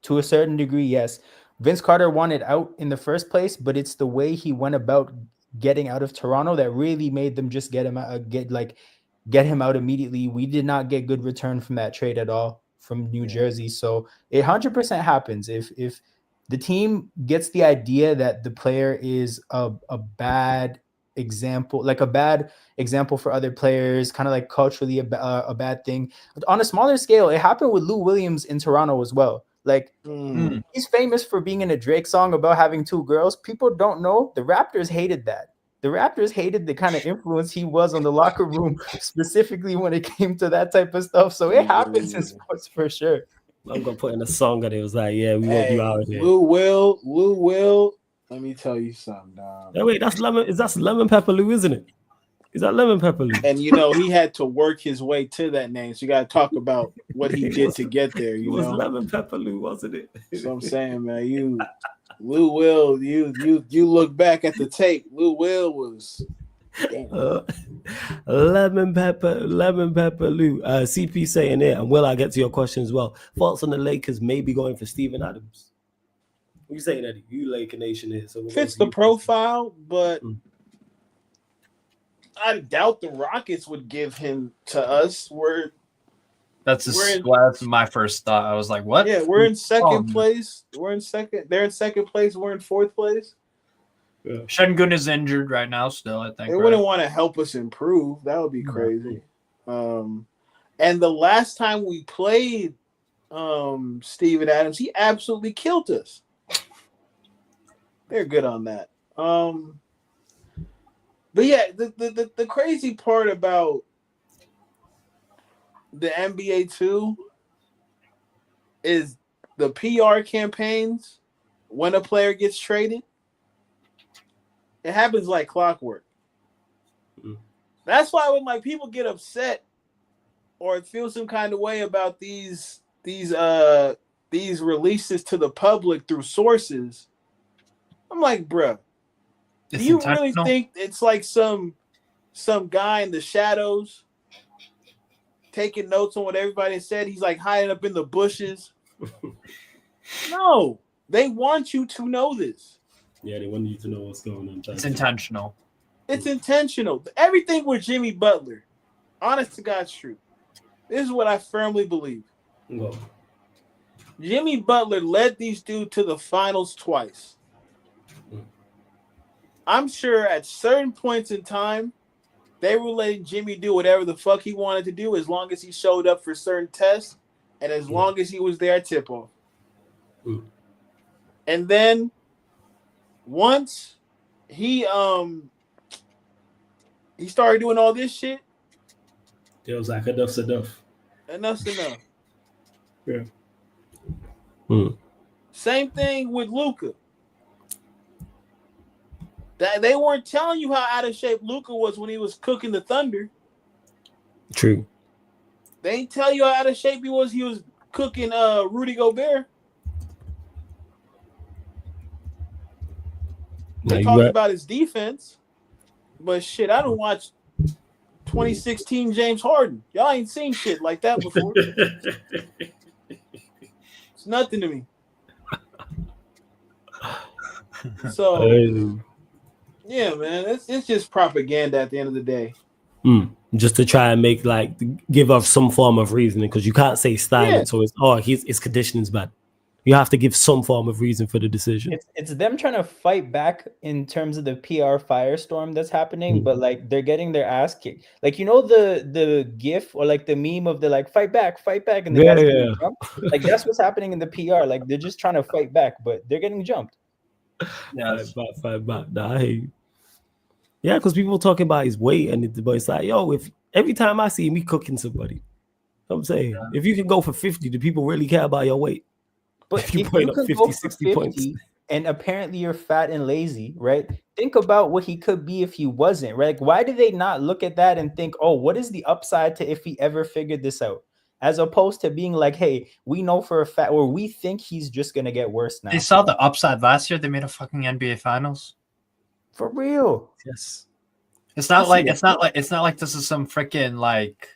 To a certain degree, yes. Vince Carter wanted out in the first place, but it's the way he went about getting out of Toronto that really made them just get him out, get him out immediately. We did not get good return from that trade at all from New Jersey. So it 100% happens. If the team gets the idea that the player is a bad example, like a bad example for other players, kind of like culturally a bad thing. But on a smaller scale, it happened with Lou Williams in Toronto as well. Like he's famous for being in a Drake song about having 2 girls. People don't know the Raptors hated that. The Raptors hated the kind of influence he was on the locker room, specifically when it came to that type of stuff. So it happens in sports for sure. I'm gonna put in a song that it was like, yeah, we want you out here. Lou Will. Let me tell you something, dog. Hey, wait, that's Lemon Pepper Lou, isn't it? Is that Lemon Pepper Lou? And he had to work his way to that name. So you got to talk about what he did to get there. It was Lemon Pepper Lou, wasn't it? That's what I'm saying, man. Lou Will, you look back at the tape. Lou Will was Lemon Pepper Lou. CP saying it, and Will, I get to your question as well. Thoughts on the Lakers maybe going for Steven Adams? What you saying, Eddie? You Laker Nation here, so fits the profile, but I doubt the Rockets would give him to us. That's my first thought. I was like, what? Yeah, we're in second place. We're in second. They're in second place. We're in fourth place. Yeah. Şengün is injured right now still, I think. They wouldn't want to help us improve. That would be crazy. And the last time we played Steven Adams, he absolutely killed us. They're good on that. But yeah, the crazy part about the NBA too is the PR campaigns when a player gets traded. It happens like clockwork. That's why when people get upset or feel some kind of way about these releases to the public through sources, I'm like, bruh, do you really think it's like some guy in the shadows taking notes on what everybody said? He's like hiding up in the bushes. No, they want you to know this. Yeah, they want you to know what's going on. It's intentional. It's intentional. Everything with Jimmy Butler, honest to God's truth, this is what I firmly believe. Well, Jimmy Butler led these dudes to the finals twice. I'm sure at certain points in time, they were letting Jimmy do whatever the fuck he wanted to do as long as he showed up for certain tests and as long as he was there at tip-off. And then once he started doing all this shit, it was like enough's enough. Enough's enough. Yeah. Same thing with Luka. They weren't telling you how out of shape Luka was when he was cooking the Thunder. True. They ain't tell you how out of shape he was cooking Rudy Gobert. They talked about his defense, but shit, I don't watch 2016 James Harden. Y'all ain't seen shit like that before. It's nothing to me. So, Yeah, man. It's just propaganda at the end of the day. Just to try and make give off some form of reasoning, because you can't say styling. Yeah. So his conditioning's bad. You have to give some form of reason for the decision. It's them trying to fight back in terms of the PR firestorm that's happening, but like they're getting their ass kicked. Like the GIF or like the meme of the like fight back, and the guys getting jumped. Like that's what's happening in the PR. Like they're just trying to fight back, but they're getting jumped. Yes. Fight back. Nah, I hate you. Yeah, because people talking about his weight, but it's like, yo, if every time I see me cooking somebody, I'm saying, if you can go for 50, do people really care about your weight? But if you can go for 60 points, and apparently you're fat and lazy, right? Think about what he could be if he wasn't, right? Like, why do they not look at that and think, oh, what is the upside to if he ever figured this out? As opposed to being like, hey, we know for a fact, or we think he's just gonna get worse now. They saw the upside last year. They made a fucking NBA Finals. For real. Yes. It's not like this is some freaking like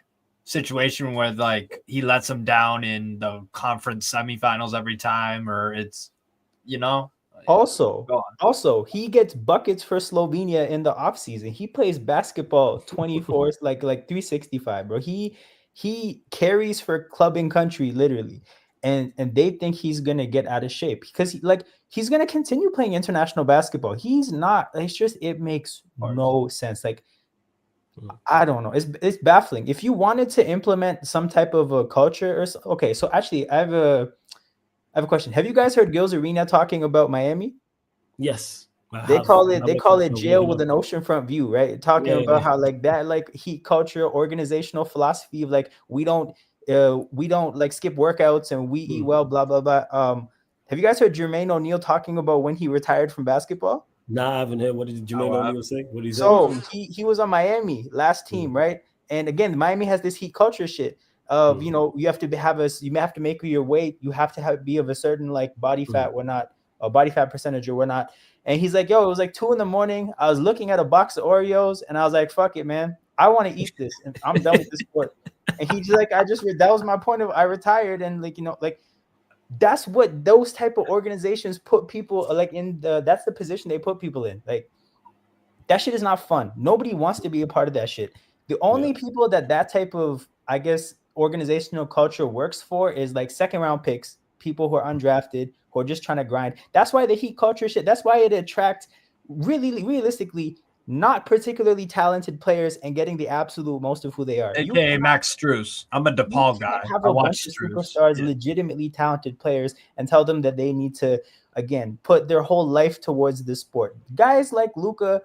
situation where like he lets them down in the conference semifinals every time, or it's Also, he gets buckets for Slovenia in the offseason. He plays basketball 24 like 365, bro. He carries for club and country literally. And they think he's gonna get out of shape because he's gonna continue playing international basketball. He's not. It's just it makes no sense. Like I don't know. It's baffling. If you wanted to implement some type of a culture, okay. So actually, I have a question. Have you guys heard Gil's Arena talking about Miami? Yes. They call it jail with an oceanfront view, right? Talking about how like that heat culture, organizational philosophy of like we don't like skip workouts and we eat well, blah blah blah. Have you guys heard Jermaine O'Neal talking about when he retired from basketball? Nah, I haven't heard. What did Jermaine O'Neal say? What did he say? So he was on Miami last team, right? And again, Miami has this heat culture shit of you have to make your weight, you have to be of a certain like body fat, whatnot, a body fat percentage or whatnot. And he's like, yo, it was like 2 a.m. I was looking at a box of Oreos and I was like, fuck it, man. I want to eat this and I'm done with this sport. And he's like, that was my point of I retired. And like that's what those type of organizations put people like in that's the position they put people in. Like that shit is not fun. Nobody wants to be a part of that shit. The only people that type of, I guess, organizational culture works for is like second round picks, people who are undrafted, who are just trying to grind. That's why the heat culture shit, that's why it attracts really realistically not particularly talented players and getting the absolute most of who they are. AKA Max Strus. I'm a DePaul guy. Have a bunch of superstars, legitimately talented players, and tell them that they need to, again, put their whole life towards the sport. Guys like Luka,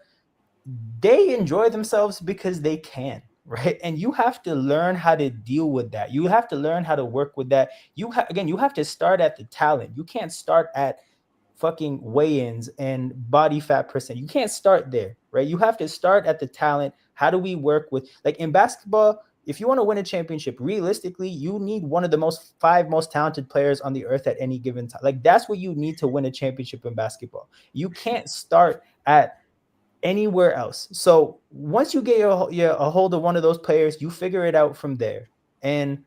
they enjoy themselves because they can, right? And you have to learn how to deal with that. You have to learn how to work with that. You have to start at the talent. You can't start at fucking weigh-ins and body fat percent. You can't start there, right? You have to start at the talent. How do we work with, like in basketball, if you want to win a championship, realistically, you need one of the 5 most talented players on the earth at any given time. Like that's what you need to win a championship in basketball. You can't start at anywhere else. So once you get a hold of one of those players, you figure it out from there. And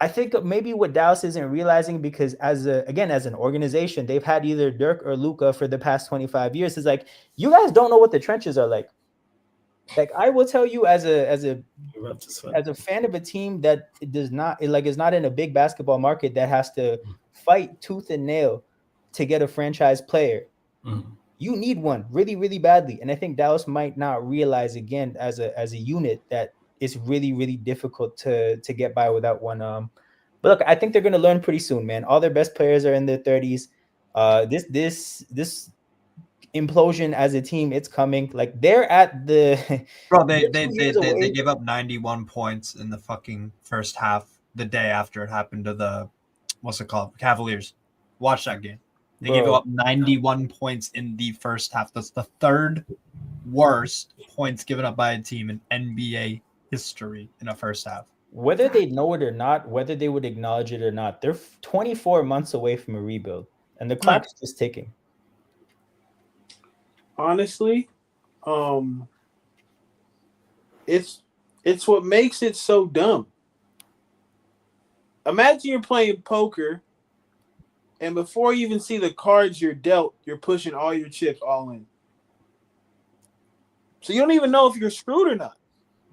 I think maybe what Dallas isn't realizing, because as an organization, they've had either Dirk or Luka for the past 25 years, is like, you guys don't know what the trenches are like. Like I will tell you as a fan of a team that is not in a big basketball market that has to fight tooth and nail to get a franchise player. You need one really, really badly. And I think Dallas might not realize again as a unit that it's really, really difficult to get by without one. But look, I think they're going to learn pretty soon, man. All their best players are in their 30s. This implosion as a team, it's coming. Like they're at the bro. They gave up 91 points in the fucking first half the day after it happened to the Cavaliers. Watch that game. They gave up 91 points in the first half. That's the 3rd worst points given up by a team in NBA history in a first half. Whether they know it or not, whether they would acknowledge it or not, they're 24 months away from a rebuild, and the clock's just ticking. Honestly, it's what makes it so dumb. Imagine you're playing poker, and before you even see the cards you're dealt, you're pushing all your chips all in. So you don't even know if you're screwed or not.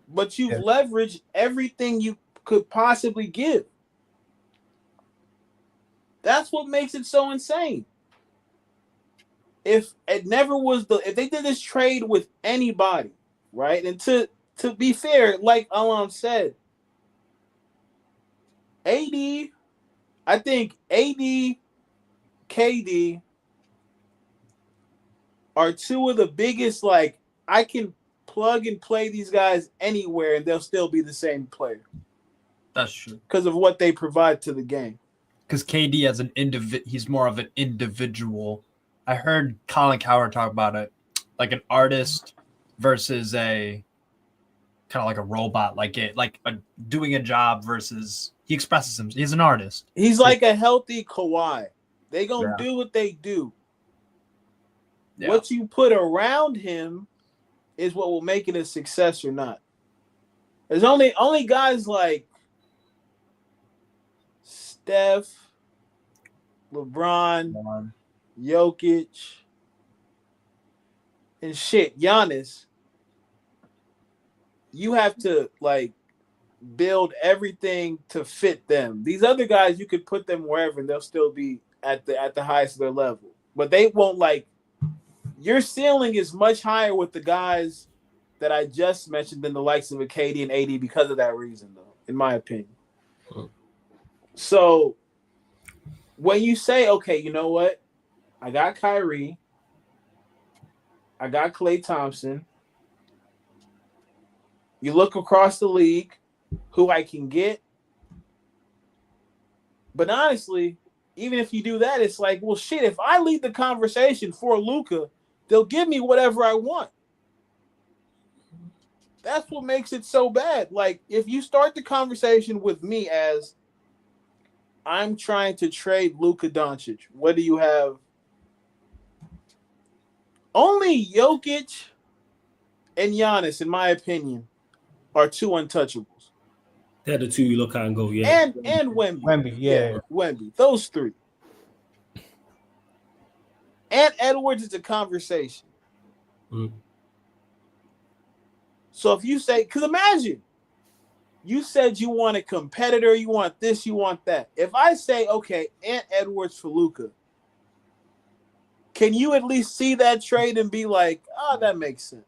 But you've leveraged everything you could possibly give. That's what makes it so insane. If it never was if they did this trade with anybody, right? And to be fair, like Alam said, I think AD, KD are two of the biggest, like, I can plug and play these guys anywhere and they'll still be the same player. That's true. Because of what they provide to the game. Because KD as he's more of an individual. I heard Colin Cowherd talk about it, like an artist versus a kind of like a robot, doing a job versus he expresses himself. He's an artist. He's like a healthy Kawhi. They gonna do what they do. Yeah. What you put around him is what will make it a success or not. There's only guys like Steph, LeBron, Jokic, and Giannis. You have to build everything to fit them. These other guys, you could put them wherever and they'll still be at the highest of their level. But they won't your ceiling is much higher with the guys that I just mentioned than the likes of a KD and AD because of that reason, though, in my opinion. So when you say, okay, you know what? I got Kyrie. I got Klay Thompson. You look across the league, who I can get. But honestly, even if you do that, it's like, well, shit, if I lead the conversation for Luka, they'll give me whatever I want. That's what makes it so bad. Like, if you start the conversation with me as I'm trying to trade Luka Doncic, what do you have? Only Jokic and Giannis, in my opinion, are two untouchables. They're the two you look at and go, yeah. And Wemby. Wemby. Those three. And Edwards is a conversation. So if you say, because imagine, you said you want a competitor, you want this, you want that. If I say, okay, Ant Edwards for Luka, can you at least see that trade and be like, oh, that makes sense?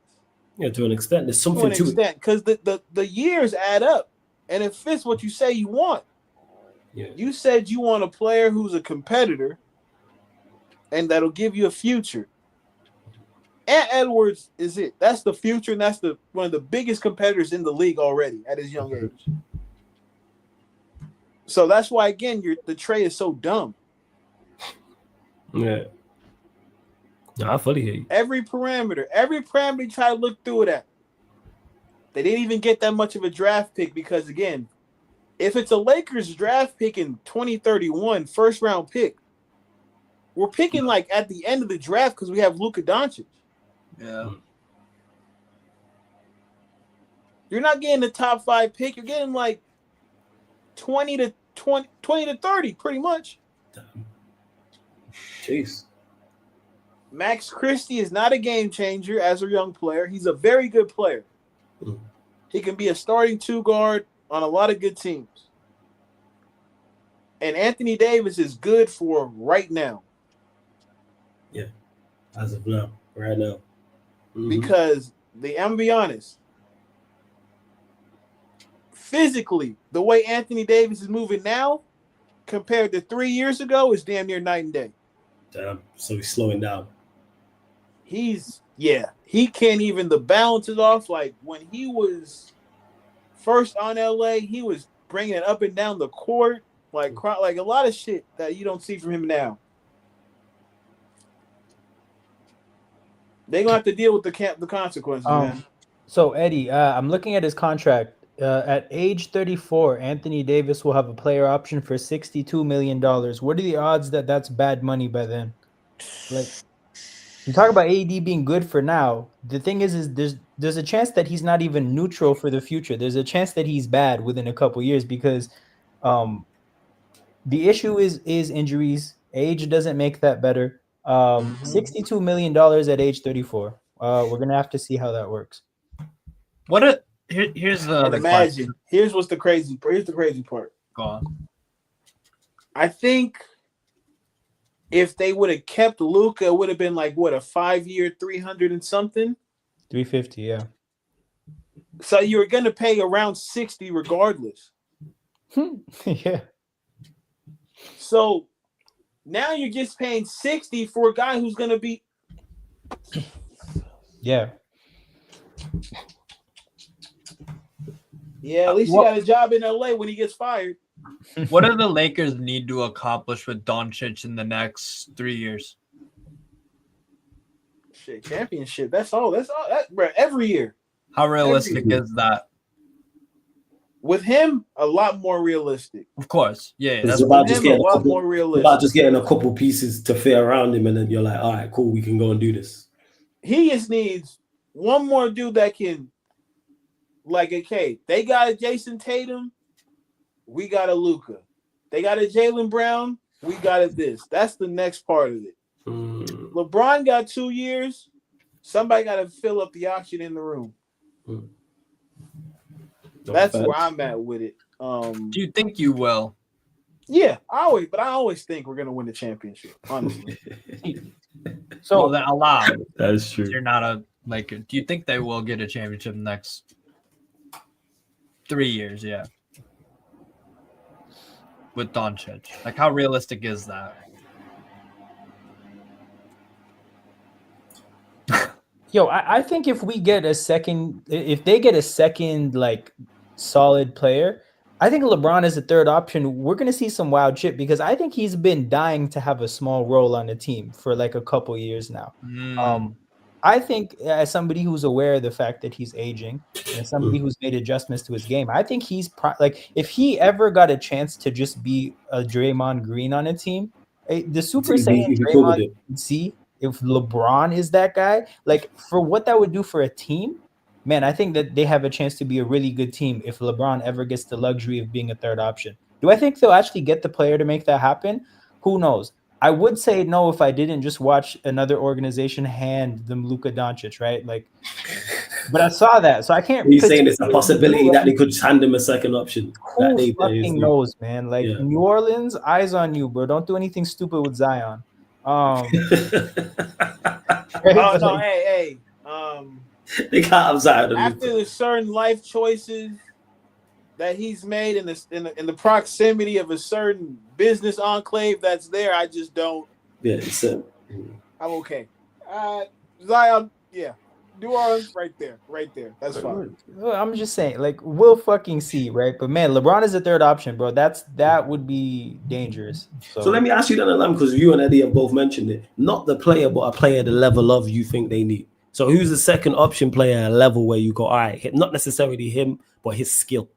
Yeah, to an extent. There's something to it. Because the years add up, and it fits what you say you want. Yeah. You said you want a player who's a competitor, and that'll give you a future. Ant Edwards is it. That's the future, and that's one of the biggest competitors in the league already at his young age. So that's why, again, the trade is so dumb. Yeah. No, I fully hear you. Every parameter you try to look through it at. They didn't even get that much of a draft pick because, again, if it's a Lakers draft pick in 2031, first round pick, we're picking at the end of the draft because we have Luka Doncic. Yeah. You're not getting the top 5 pick. You're getting 20 to 30, pretty much. Jeez. Max Christie is not a game changer as a young player. He's a very good player. He can be a starting 2 guard on a lot of good teams. And Anthony Davis is good for right now. Yeah. As of now. Right now. Because I'm going to be honest. Physically, the way Anthony Davis is moving now compared to 3 years ago is damn near night and day. Damn. So he's slowing down. He can't even, the balance is off. Like when he was first on LA, he was bringing it up and down the court, like a lot of shit that you don't see from him now. They're gonna have to deal with the consequences, man. So Eddie, I'm looking at his contract. At age 34, Anthony Davis will have a player option for $62 million. What are the odds that that's bad money by then? Like, you talk about AD being good for now. The thing is there's a chance that he's not even neutral for the future. There's a chance that he's bad within a couple years because the issue is injuries. Age doesn't make that better. $62 million at age 34. We're gonna have to see how that works. Here's the And imagine. Here's the crazy part. Go on. I think if they would have kept Luka, it would have been like what, a 5-year, 300 and something. 350, yeah. So you were gonna pay around 60 regardless. Yeah. So now you're just paying 60 for a guy who's gonna be. Yeah. Yeah, at least he got a job in LA when he gets fired. What do the Lakers need to accomplish with Doncic in the next 3 years? Shit, championship. That's all. Bro, every year. How realistic is that? With him, a lot more realistic. Of course. Yeah. It's That's about just getting a lot more realistic. About just getting a couple pieces to fit around him, and then you're like, all right, cool, we can go and do this. He just needs one more dude that can, like, okay, they got a Jason Tatum, we got a Luka. They got a Jaylen Brown, we got a this. That's the next part of it. LeBron got 2 years. Somebody got to fill up the oxygen in the room. That's where I'm at with it. Do you think you will? Yeah, I always think we're gonna win the championship. Honestly. So then allow. That is true. You're not a Laker. Do you think they will get a championship in the next 3 years? Yeah. With Doncic, like, how realistic is that? Yo, I think if they get a second like solid player, I think LeBron is a third option. We're gonna see some wild shit because I think he's been dying to have a small role on the team for like a couple years now. I think as somebody who's aware of the fact that he's aging and somebody who's made adjustments to his game, I think he's like, if he ever got a chance to just be a Draymond Green on a team, the Super Saiyan Draymond see. If LeBron is that guy, like, for what that would do for a team, man, I think that they have a chance to be a really good team if LeBron ever gets the luxury of being a third option. Do I think they'll actually get the player to make that happen? Who knows? I would say no if I didn't just watch another organization hand them Luka Doncic, right? Like, but I saw that, so I can't. Are you saying it's a possibility that they could hand him a second option? Who fucking knows, man? Like, Yeah. New Orleans, eyes on you, bro. Don't do anything stupid with Zion. Hey. They can't have Zion. After the certain life choices that he's made in the proximity of a certain business enclave that's there, I just don't. Yeah, it's I'm okay. Zion, yeah. New Orleans, right there. That's fine. I'm just saying, like, we'll fucking see, right? But man, LeBron is the third option, bro. That would be dangerous. So let me ask you then, Alam, because you and Eddie have both mentioned it. Not the player, but a player the level of you think they need. So who's the second option player at a level where you go, all right, not necessarily him, but his skill?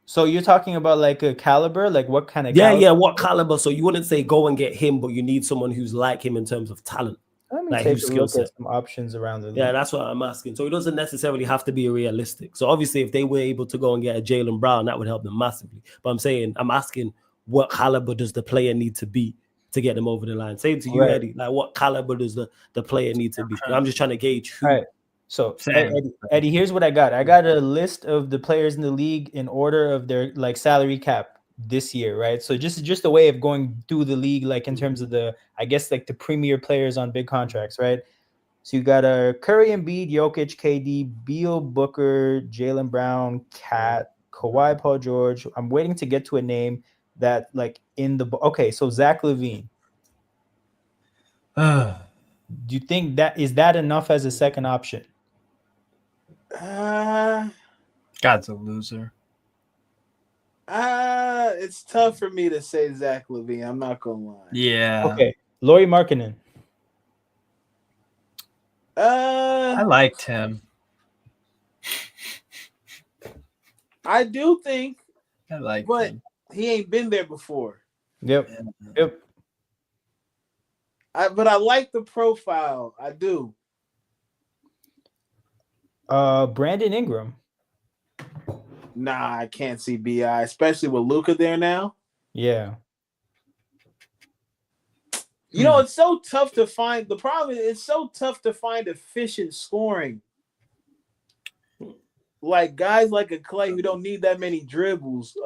So you're talking about like a caliber, like what kind of caliber? Yeah, what caliber? So you wouldn't say go and get him, but you need someone who's like him in terms of talent. Let me take a look at some options around the league. Yeah, that's what I'm asking. So it doesn't necessarily have to be realistic. So obviously, if they were able to go and get a Jaylen Brown, that would help them massively. But I'm asking, what caliber does the player need to be to get them over the line? Say to you, right, Eddie, like, what caliber does the player need to be? I'm just trying to gauge who. All right. So Eddie, here's what I got. I got a list of the players in the league in order of their like salary cap this year, right? So just a way of going through the league, like in terms of the, I guess, like the premier players on big contracts, right? So you got Curry, Embiid, Jokic, KD, Beal, Booker, Jaylen Brown, Cat, Kawhi, Paul George. I'm waiting to get to a name that like in the okay. So Zach LaVine. Do you think that is enough as a second option? God's a loser. It's tough for me to say Zach LaVine. I'm not gonna lie. Yeah. Okay. Lauri Markkanen. I liked him. I do think. I like, but him. He ain't been there before. Yep. But I like the profile. I do. Brandon Ingram. Nah, I can't see BI, especially with Luka there now. Yeah. You know, it's so tough to find. The problem is it's so tough to find efficient scoring. Like guys like a Clay who don't need that many dribbles.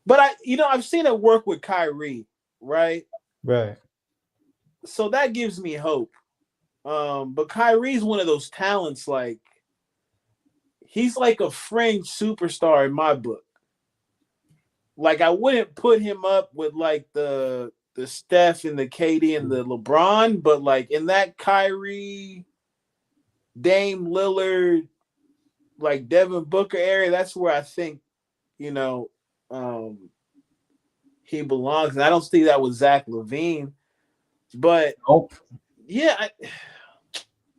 But I've seen it work with Kyrie, right? Right. So that gives me hope. But Kyrie's one of those talents, like he's like a fringe superstar in my book. Like I wouldn't put him up with like the Steph and the KD and the LeBron, but like in that Kyrie, Dame Lillard, like Devin Booker area, that's where I think, he belongs. And I don't see that with Zach LaVine. But yeah.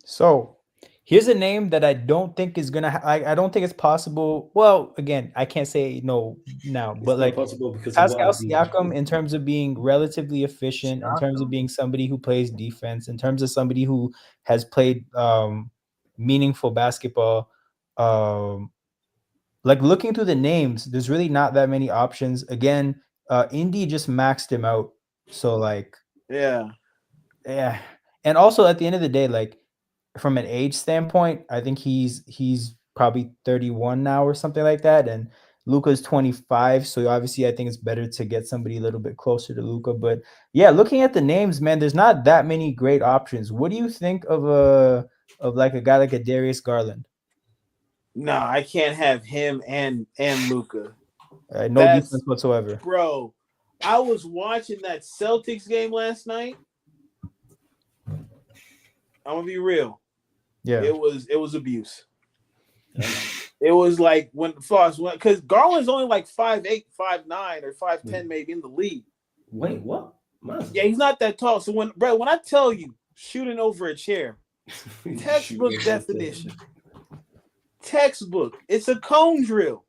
So here's a name that I don't think is gonna. I don't think it's possible. Well, again, I can't say no now, but like Pascal Siakam, in terms of being relatively efficient, in terms of being somebody who plays defense, in terms of somebody who has played meaningful basketball. Like looking through the names, there's really not that many options. Again, Indy just maxed him out. So like, yeah. And also at the end of the day, like from an age standpoint, I think he's probably 31 now or something like that. And Luka's 25. So obviously I think it's better to get somebody a little bit closer to Luka. But yeah, looking at the names, man, there's not that many great options. What do you think of like a guy like a Darius Garland? No, I can't have him and Luka. No defense whatsoever. Bro, I was watching that Celtics game last night. I'm gonna be real. Yeah, it was abuse. It was like because Garland's only like 5'8", 5'9", or 5'10", maybe in the league. Wait, what? Yeah, he's not that tall. So when I tell you shooting over a chair, textbook definition. Textbook. It's a cone drill.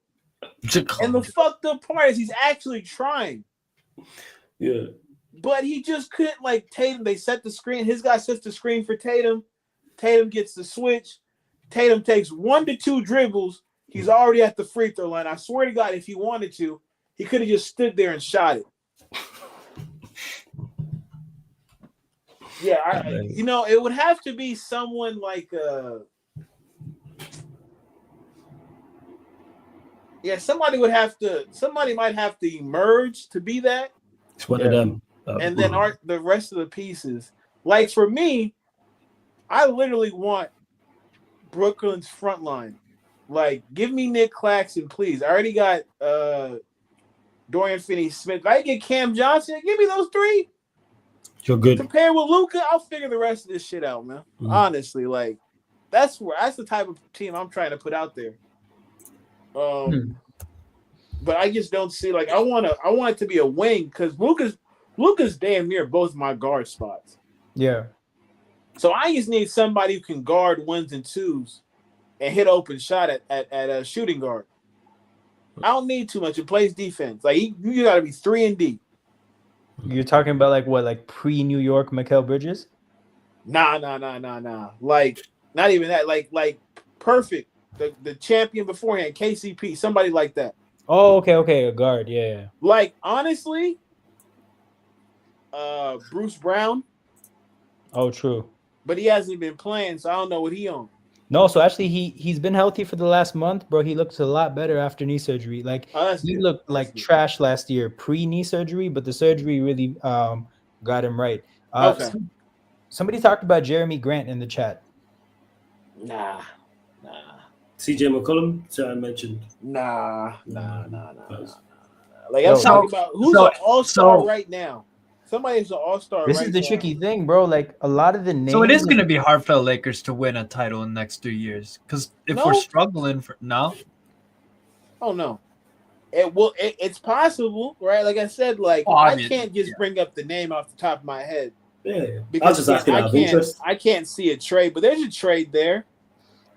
And the fucked up part is he's actually trying. Yeah. But he just couldn't, like Tatum. They set the screen. His guy sets the screen for Tatum. Tatum gets the switch. Tatum takes 1 to 2 dribbles. He's already at the free throw line. I swear to God, if he wanted to, he could have just stood there and shot it. Yeah, it would have to be someone like somebody might have to emerge to be that. It's one of them. And then the rest of the pieces. Like for me, I literally want Brooklyn's front line. Like, give me Nick Claxton, please. I already got Dorian Finney-Smith. If I get Cam Johnson, give me those 3. You're good. Compared with Luka, I'll figure the rest of this shit out, man. Mm-hmm. Honestly, like that's the type of team I'm trying to put out there. But I just don't see, like, I want it to be a wing because Luka's damn near both my guard spots. Yeah. So I just need somebody who can guard 1s and 2s and hit open shot at a shooting guard. I don't need too much. It plays defense. Like you got to be 3 and D. You're talking about like pre-New York Mikal Bridges? Nah. Like not even that. Like perfect. The champion beforehand, KCP, somebody like that. Oh, okay, a guard, yeah. Like honestly, Bruce Brown. Oh, true. But he hasn't been playing, so I don't know what he on. No, so actually he's been healthy for the last month, bro. He looks a lot better after knee surgery. Like he looked like trash last year pre-knee surgery, but the surgery really got him right. Okay. Somebody talked about Jeremy Grant in the chat. Nah. CJ McCollum, I mentioned. Nah. Like I'm talking about who's an all-star right now. Somebody's an all-star. This is the tricky thing, bro. Like a lot of the names. So it is going to be hard for the Lakers to win a title in the next 2 years because if we're struggling for no. Oh no, it's possible, right? Like I said, like I can't just bring up the name off the top of my head. Yeah, because I can't see a trade, but there's a trade there.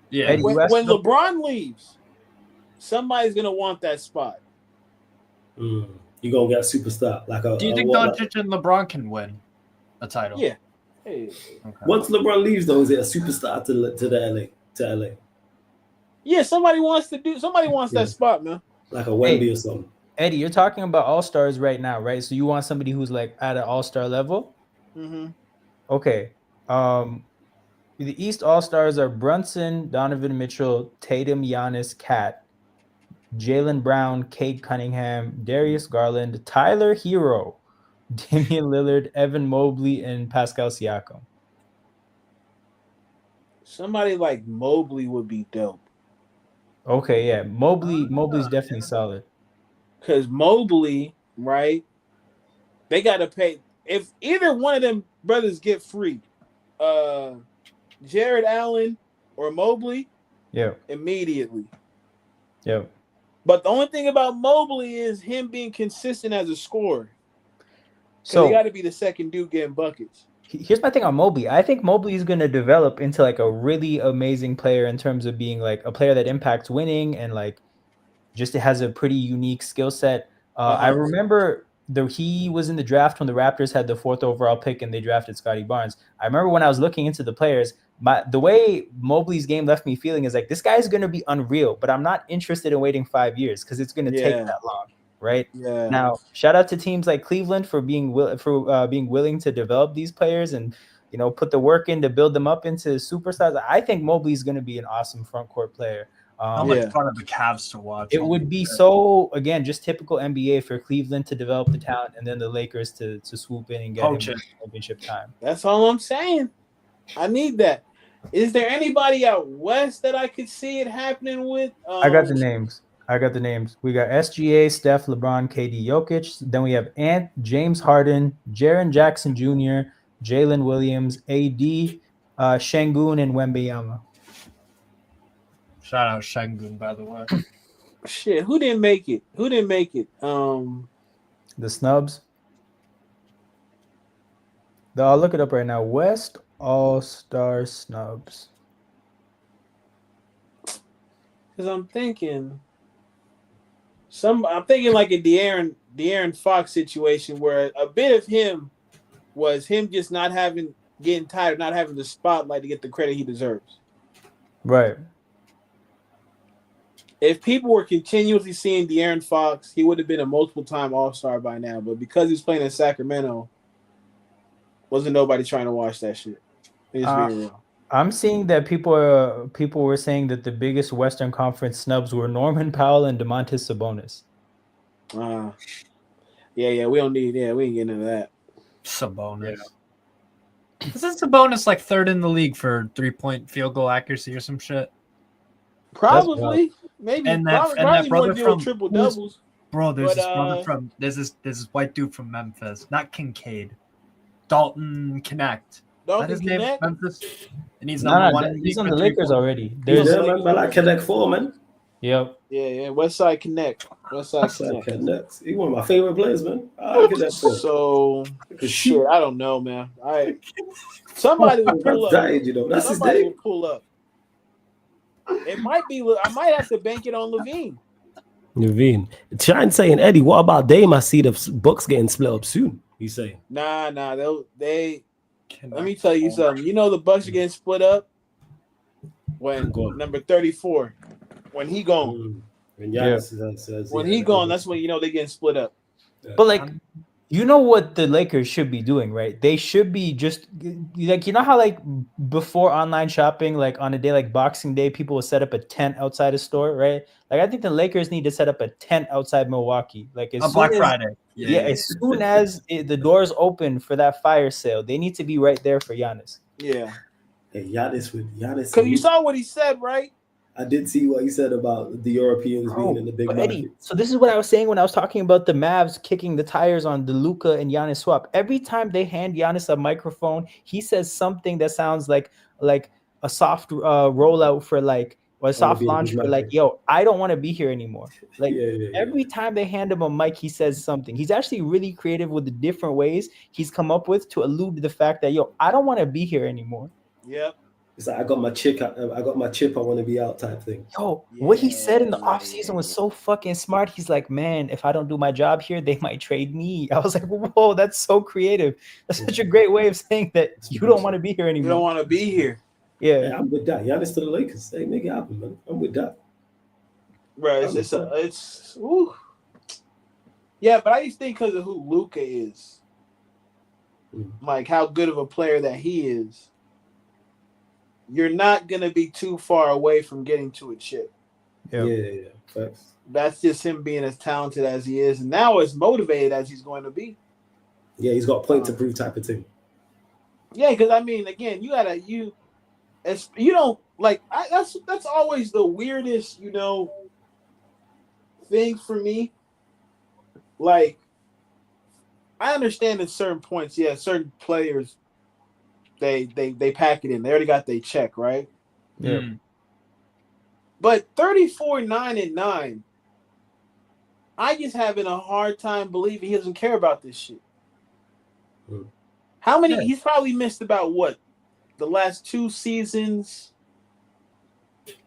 Yeah, when LeBron leaves, somebody's gonna want that spot. You're gonna get a superstar like a. Do you think Doncic and LeBron can win a title? Yeah. Okay. Once LeBron leaves, though, is it a superstar to LA? Yeah, somebody wants that spot, man. Like a Wemby or something. Eddie, you're talking about all-stars right now, right? So you want somebody who's like at an all-star level? Mm-hmm. Okay. The East All-Stars are Brunson, Donovan Mitchell, Tatum, Giannis, Cat, Jaylen Brown, Cade Cunningham, Darius Garland, Tyler Hero, Damian Lillard, Evan Mobley, and Pascal Siakam. Somebody like Mobley would be dope. Okay, yeah. Mobley's definitely solid. Because Mobley, right? They got to pay. If either one of them brothers get free, Jared Allen or Mobley, Yeah. immediately. Yeah. But the only thing about Mobley is him being consistent as a scorer. So he got to be the second dude getting buckets. Here's my thing on Mobley. I think Mobley is going to develop into like a really amazing player in terms of being like a player that impacts winning and like just has a pretty unique skill set. I remember he was in the draft when the Raptors had the 4th overall pick and they drafted Scotty Barnes. I remember when I was looking into the players, the way Mobley's game left me feeling is like this guy is going to be unreal, but I'm not interested in waiting 5 years because it's going to take that long. Right. Yeah. Now, shout out to teams like Cleveland for being willing to develop these players and put the work in to build them up into superstars. I think Mobley is going to be an awesome front court player. How much fun are the Cavs to watch? It would be so again just typical NBA for Cleveland to develop the talent and then the Lakers to swoop in and get him championship time. That's all I'm saying. I need that. Is there anybody out west that I could see it happening with? I got the names. We got SGA, Steph, LeBron, KD, Jokic. Then we have Ant, James Harden, Jaren Jackson Jr., Jalen Williams, AD, Şengün, and Wembanyama. Shout out Şengün, by the way. Shit, who didn't make it? The snubs. I'll look it up right now. West All-Star snubs. Because I'm thinking like a De'Aaron Fox situation where a bit of him was him just getting tired of not having the spotlight to get the credit he deserves. Right. If people were continuously seeing De'Aaron Fox, he would have been a multiple-time All-Star by now. But because he's playing in Sacramento, wasn't nobody trying to watch that shit. It's being real. I'm seeing that people were saying that the biggest Western Conference snubs were Norman Powell and Domantas Sabonis. Yeah, we ain't getting into that. Sabonis. Yeah. Isn't Sabonis like 3rd in the league for 3-point field goal accuracy or some shit? Probably. Maybe. And that brother from triple doubles. Bro, there's this brother from there's this white dude from Memphis, not Kincaid. Dalton Connect. That his name, Memphis, and he's number 1. He's on the Lakers already. I like Connect 4, man. Yep. Yeah. Westside Connect. Westside Connect. He's one of my favorite players, man. I like that 4. So shit, I don't know, man. Somebody will pull up. That's his Somebody day. will pull up. It might be. I might have to bank it on Levine. Shine saying, Eddie, what about Dame? I see the Bucks getting split up soon. He's saying, Nah. They. Let me tell you something. You know the Bucks are getting split up when number 34, when he gone. When he gone, that's when they're getting split up. But like, you know what the Lakers should be doing, right? They should be just like, how like before online shopping, like on a day like Boxing Day, people will set up a tent outside a store, right? Like I think the Lakers need to set up a tent outside Milwaukee, like as Black Friday. As soon as the doors open for that fire sale, they need to be right there for Giannis. Yeah. Hey, Giannis. Because you saw what he said, right? I did see what he said about the Europeans being in the big market. Eddie, so this is what I was saying when I was talking about the Mavs kicking the tires on the Luka and Giannis swap. Every time they hand Giannis a microphone, he says something that sounds like a soft rollout for like, or a soft launch for like, yo, I don't want to be here anymore. Like every time they hand him a mic, he says something. He's actually really creative with the different ways he's come up with to allude to the fact that, yo, I don't want to be here anymore. Yep. It's like I got my chip. I want to be out type thing. Yo, what he said in the offseason was so fucking smart. He's like, man, if I don't do my job here, they might trade me. I was like, whoa, that's so creative. That's such a great way of saying that you don't want to be here anymore. You don't want to be here. Yeah. Hey, I'm with that. Giannis to the Lakers. Hey, make it happen, man. I'm with that. Right. It's ooh. Yeah, but I just think because of who Luka is. like how good of a player that he is, you're not going to be too far away from getting to a chip. Yeah. Facts. That's just him being as talented as he is, and now as motivated as he's going to be. Yeah, he's got a point to prove type of thing. Yeah, because I mean, again, you don't like that's always the weirdest, thing for me. Like, I understand at certain points, certain players they pack it in. They already got their check, right? Yeah. But 34-9-9, I just having a hard time believing he doesn't care about this shit. How many? He's probably missed about what? The last 2 seasons.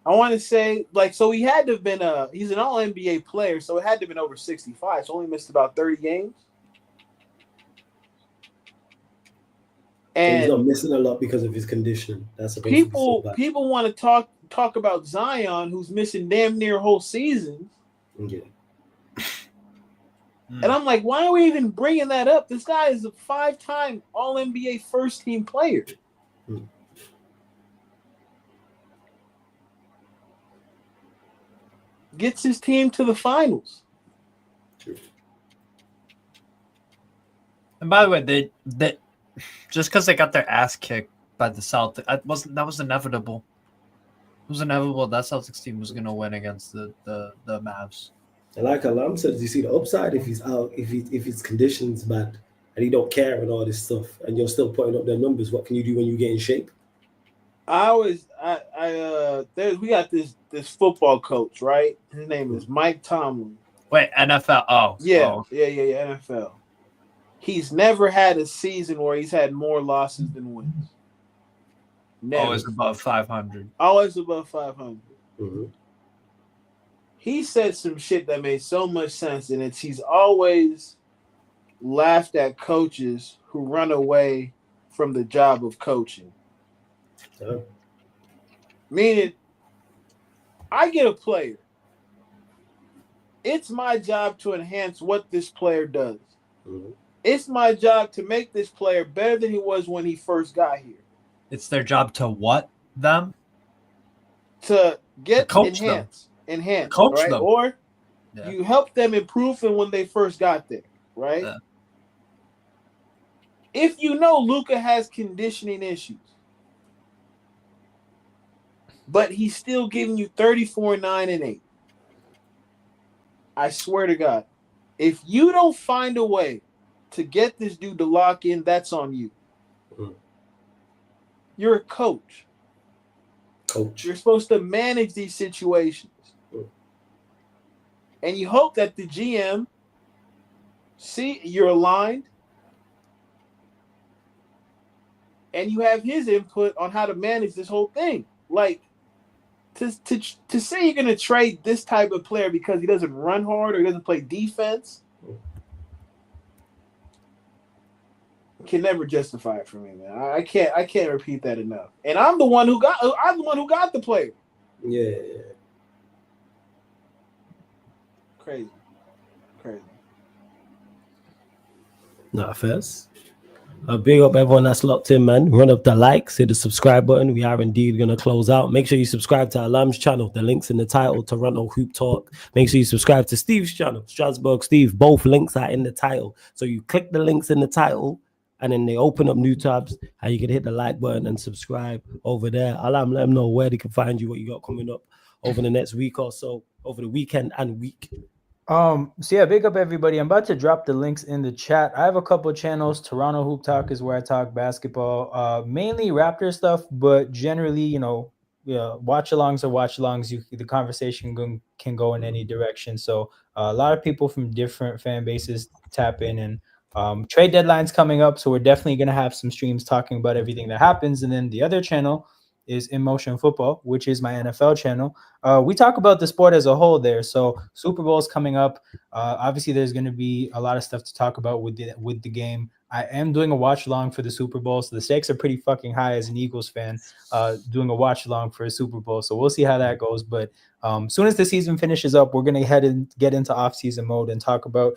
I want to say, so he had to have been he's an all-NBA player, so it had to have been over 65. So only missed about 30 games. And he's not missing a lot because of his condition. That's supposed people to be want to talk about Zion, who's missing damn near whole seasons. Yeah. And I'm like, why are we even bringing that up? This guy is a 5-time All-NBA first-team player. Gets his team to the finals. True. And by the way, they just because they got their ass kicked by the Celtics, that was inevitable. It was inevitable that Celtics team was going to win against the Mavs. And like Alam says, you see the upside if he's out, if his condition's bad and he don't care and all this stuff, and you're still putting up their numbers. What can you do when you get in shape? We got this football coach, right? His name is Mike Tomlin. Wait, NFL? Oh, yeah, NFL. He's never had a season where he's had more losses than wins. Never. Always above 500. Always above 500. Mm-hmm. He said some shit that made so much sense, and he's always laughed at coaches who run away from the job of coaching. Yeah. Meaning, I get a player. It's my job to enhance what this player does. Mm-hmm. It's my job to make this player better than he was when he first got here. It's their job to what them? To get coach enhance, coach right? them. Or you help them improve from when they first got there, right? Yeah. If you know Luka has conditioning issues, but he's still giving you 34-9-8, I swear to God, if you don't find a way to get this dude to lock in, that's on you. You're a coach. You're supposed to manage these situations. And you hope that the GM see you're aligned and you have his input on how to manage this whole thing. Like, to say you're going to trade this type of player because he doesn't run hard or he doesn't play defense can never justify it for me, man. I can't repeat that enough. And I'm the one who got the player. Yeah. Crazy. Nah, first. Big up everyone that's locked in, man. Run up the likes, hit the subscribe button. We are indeed going to close out. Make sure you subscribe to Alam's channel. The link's in the title, Toronto Hoop Talk. Make sure you subscribe to Steve's channel, Strasbourg Steve. Both links are in the title. So you click the links in the title, and then they open up new tabs, and you can hit the like button and subscribe over there. Alam, let them know where they can find you, what you got coming up over the next week or so, over the weekend and week. So yeah, big up everybody. I'm about to drop the links in the chat. I have a couple of channels. Toronto Hoop Talk is where I talk basketball, mainly Raptor stuff, but generally, watch-alongs are watch-alongs. The conversation can go in any direction. So a lot of people from different fan bases tap in, and trade deadline's coming up, so we're definitely going to have some streams talking about everything that happens. And then the other channel is In Motion Football, which is my NFL channel. We talk about the sport as a whole there. So Super Bowl's coming up. Obviously, there's going to be a lot of stuff to talk about with the game. I am doing a watch along for the Super Bowl, so the stakes are pretty fucking high as an Eagles fan. Doing a watch along for a Super Bowl, so we'll see how that goes. But soon as the season finishes up, we're going to get into off season mode and talk about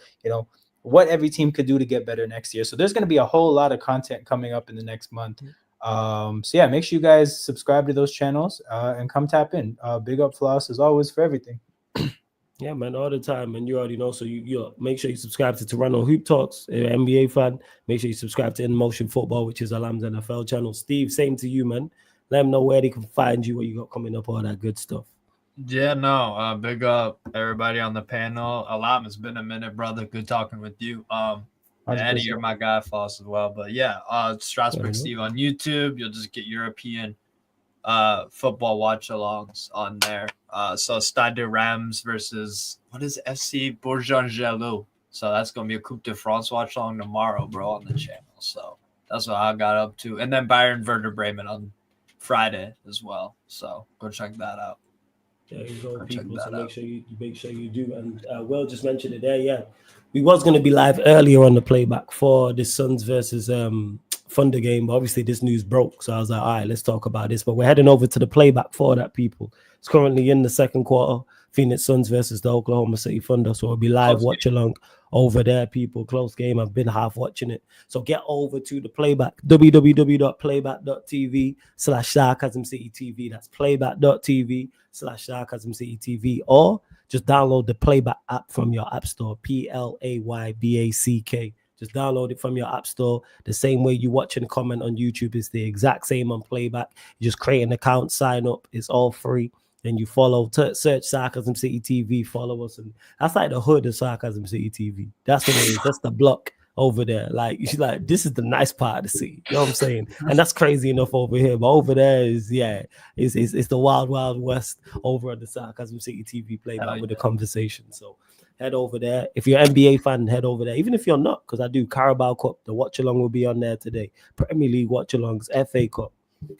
what every team could do to get better next year. So there's going to be a whole lot of content coming up in the next month. So yeah, make sure you guys subscribe to those channels and come tap in. Big up Floss as always for everything. Yeah, man, all the time, and you already know. So you make sure you subscribe to Toronto Hoop Talks, NBA fan. Make sure you subscribe to In Motion Football, which is Alam's NFL channel. Steve, same to you, man. Let them know where they can find you, what you got coming up, all that good stuff. Yeah, no, big up everybody on the panel. Alam, it's been a minute, brother. Good talking with you. Eddie, you're my guy, Floss, as well. But yeah, Strasbourg Steve on YouTube. You'll just get European football watch-alongs on there. So Stade Rams versus, what is FC Bourgogne-Jalou? So that's going to be a Coupe de France watch-along tomorrow, bro, on the channel. So that's what I got up to. And then Bayern Werder Bremen on Friday as well. So go check that out. There you go, people. So make sure you do. And Will just mentioned it there. Yeah, we was going to be live earlier on the playback for the Suns versus Thunder game. But obviously, this news broke, so I was like, all right, let's talk about this. But we're heading over to the playback for that, people. It's currently in the second quarter. Phoenix Suns versus the Oklahoma City Thunder. So we'll be live watch along over there, people. Close game. I've been half watching it. So get over to the playback. www.playback.tv/SarcasmCityTV. That's playback.tv/SarcasmCityTV. Or just download the Playback app from your app store. PLAYBACK. Just download it from your app store. The same way you watch and comment on YouTube is the exact same on Playback. You just create an account, sign up. It's all free. Then you follow, search Sarcasm City TV, follow us. And that's like the hood of Sarcasm City TV. That's what it is. That's the block over there. Like, this is the nice part of the city. You know what I'm saying? And that's crazy enough over here. But over there is, it's the wild, wild west over at the Sarcasm City TV playback with the conversation. So head over there. If you're an NBA fan, head over there. Even if you're not, because I do Carabao Cup, the watch along will be on there today. Premier League watch alongs, FA Cup,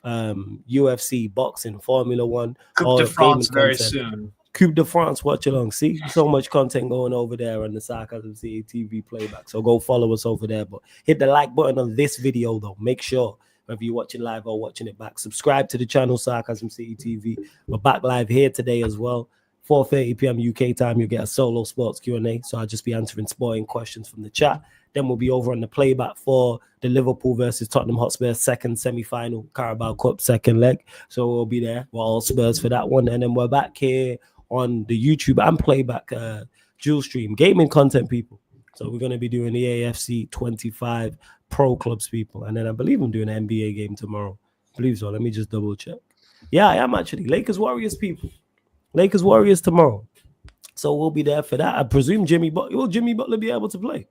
UFC, boxing, Formula One, Coupe de France very soon. Coupe de France watch along. See, so much content going over there on the Sarcasm City TV playback. So go follow us over there. But hit the like button on this video though. Make sure whether you're watching live or watching it back, subscribe to the channel Sarcasm City TV. We're back live here today as well. 4:30 p.m. UK time, you'll get a solo sports Q&A. So I'll just be answering sporting questions from the chat. Then we'll be over on the playback for the Liverpool versus Tottenham Hotspur second semi-final Carabao Cup second leg. So we'll be there. We're all Spurs for that one. And then we're back here on the YouTube and playback dual stream gaming content, people. So we're going to be doing the AFC 25 Pro Clubs, people. And then I believe I'm doing an NBA game tomorrow. I believe so. Let me just double check. Yeah, I am actually. Lakers Warriors, people. Lakers Warriors tomorrow. So we'll be there for that. I presume will Jimmy Butler be able to play?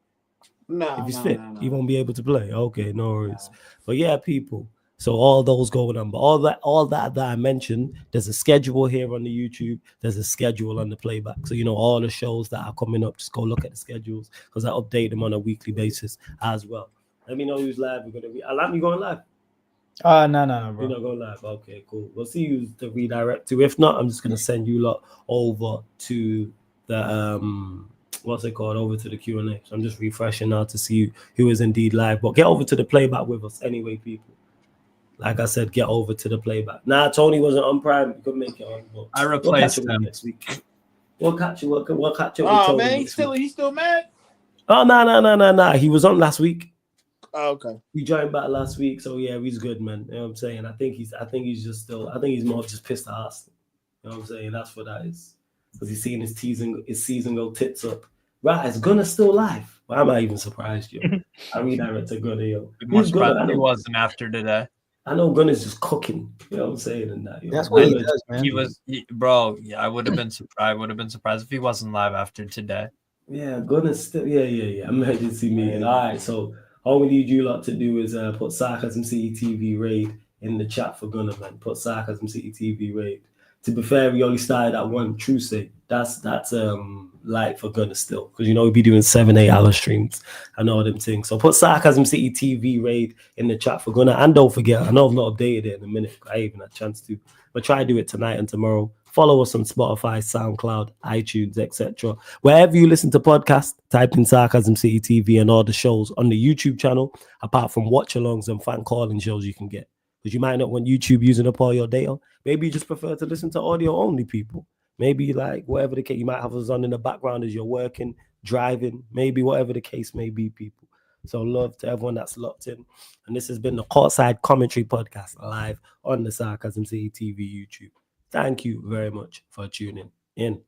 No, if he's fit, he won't be able to play. Okay, no worries. But yeah, people. So all those going on, but all that I mentioned, there's a schedule here on the YouTube. There's a schedule on the playback. So all the shows that are coming up, just go look at the schedules because I update them on a weekly basis as well. Let me know who's live. We're gonna be. Alam, you going live? No, bro. You're not going live. Okay, cool. We'll see you to redirect to. If not, I'm just gonna send you lot over to the what's it called? Over to the Q&A. So I'm just refreshing now to see who is indeed live. But get over to the playback with us anyway, people. Like I said, get over to the playback. Nah, Tony wasn't on Prime. You couldn't make it on. But I replaced him next week. We'll catch you. We'll catch you. Oh man, he's still mad. Oh no. He was on last week. Oh, okay. We joined back last week, so yeah, he's good, man. You know what I'm saying? I think he's more just pissed at us. You know what I'm saying? That's what that is. Because he's seeing his season go tits up. Right, is Gunner still live? Why am I even surprised, yo? I redirect to Gunner, yo. He wasn't after today. I know Gunner's just cooking. You know what I'm saying? And that, that's what he does, man. I would have been surprised if he wasn't live after today. Yeah, Gunner's still. Yeah. Emergency meeting. All right, so all we need you lot to do is put Sarcasm City TV raid in the chat for Gunner, man. Put Sarcasm City TV raid. To be fair, we only started at one Tuesday. That's light for Gunner still, because we be doing 7-8 hour streams and all them things. So put Sarcasm City TV raid in the chat for Gunner, and don't forget, I know I've not updated it in a minute. I even had a chance to, but try to do it tonight and tomorrow. Follow us on Spotify, SoundCloud, iTunes, etc. Wherever you listen to podcasts, type in Sarcasm City TV and all the shows on the YouTube channel, apart from watch-alongs and fan calling shows you can get. Because you might not want YouTube using up all your data. Maybe you just prefer to listen to audio only, people. Maybe like whatever the case, you might have us on in the background as you're working, driving, maybe whatever the case may be, people. So love to everyone that's locked in. And this has been the Courtside Commentary Podcast live on the Sarcasm City TV YouTube. Thank you very much for tuning in.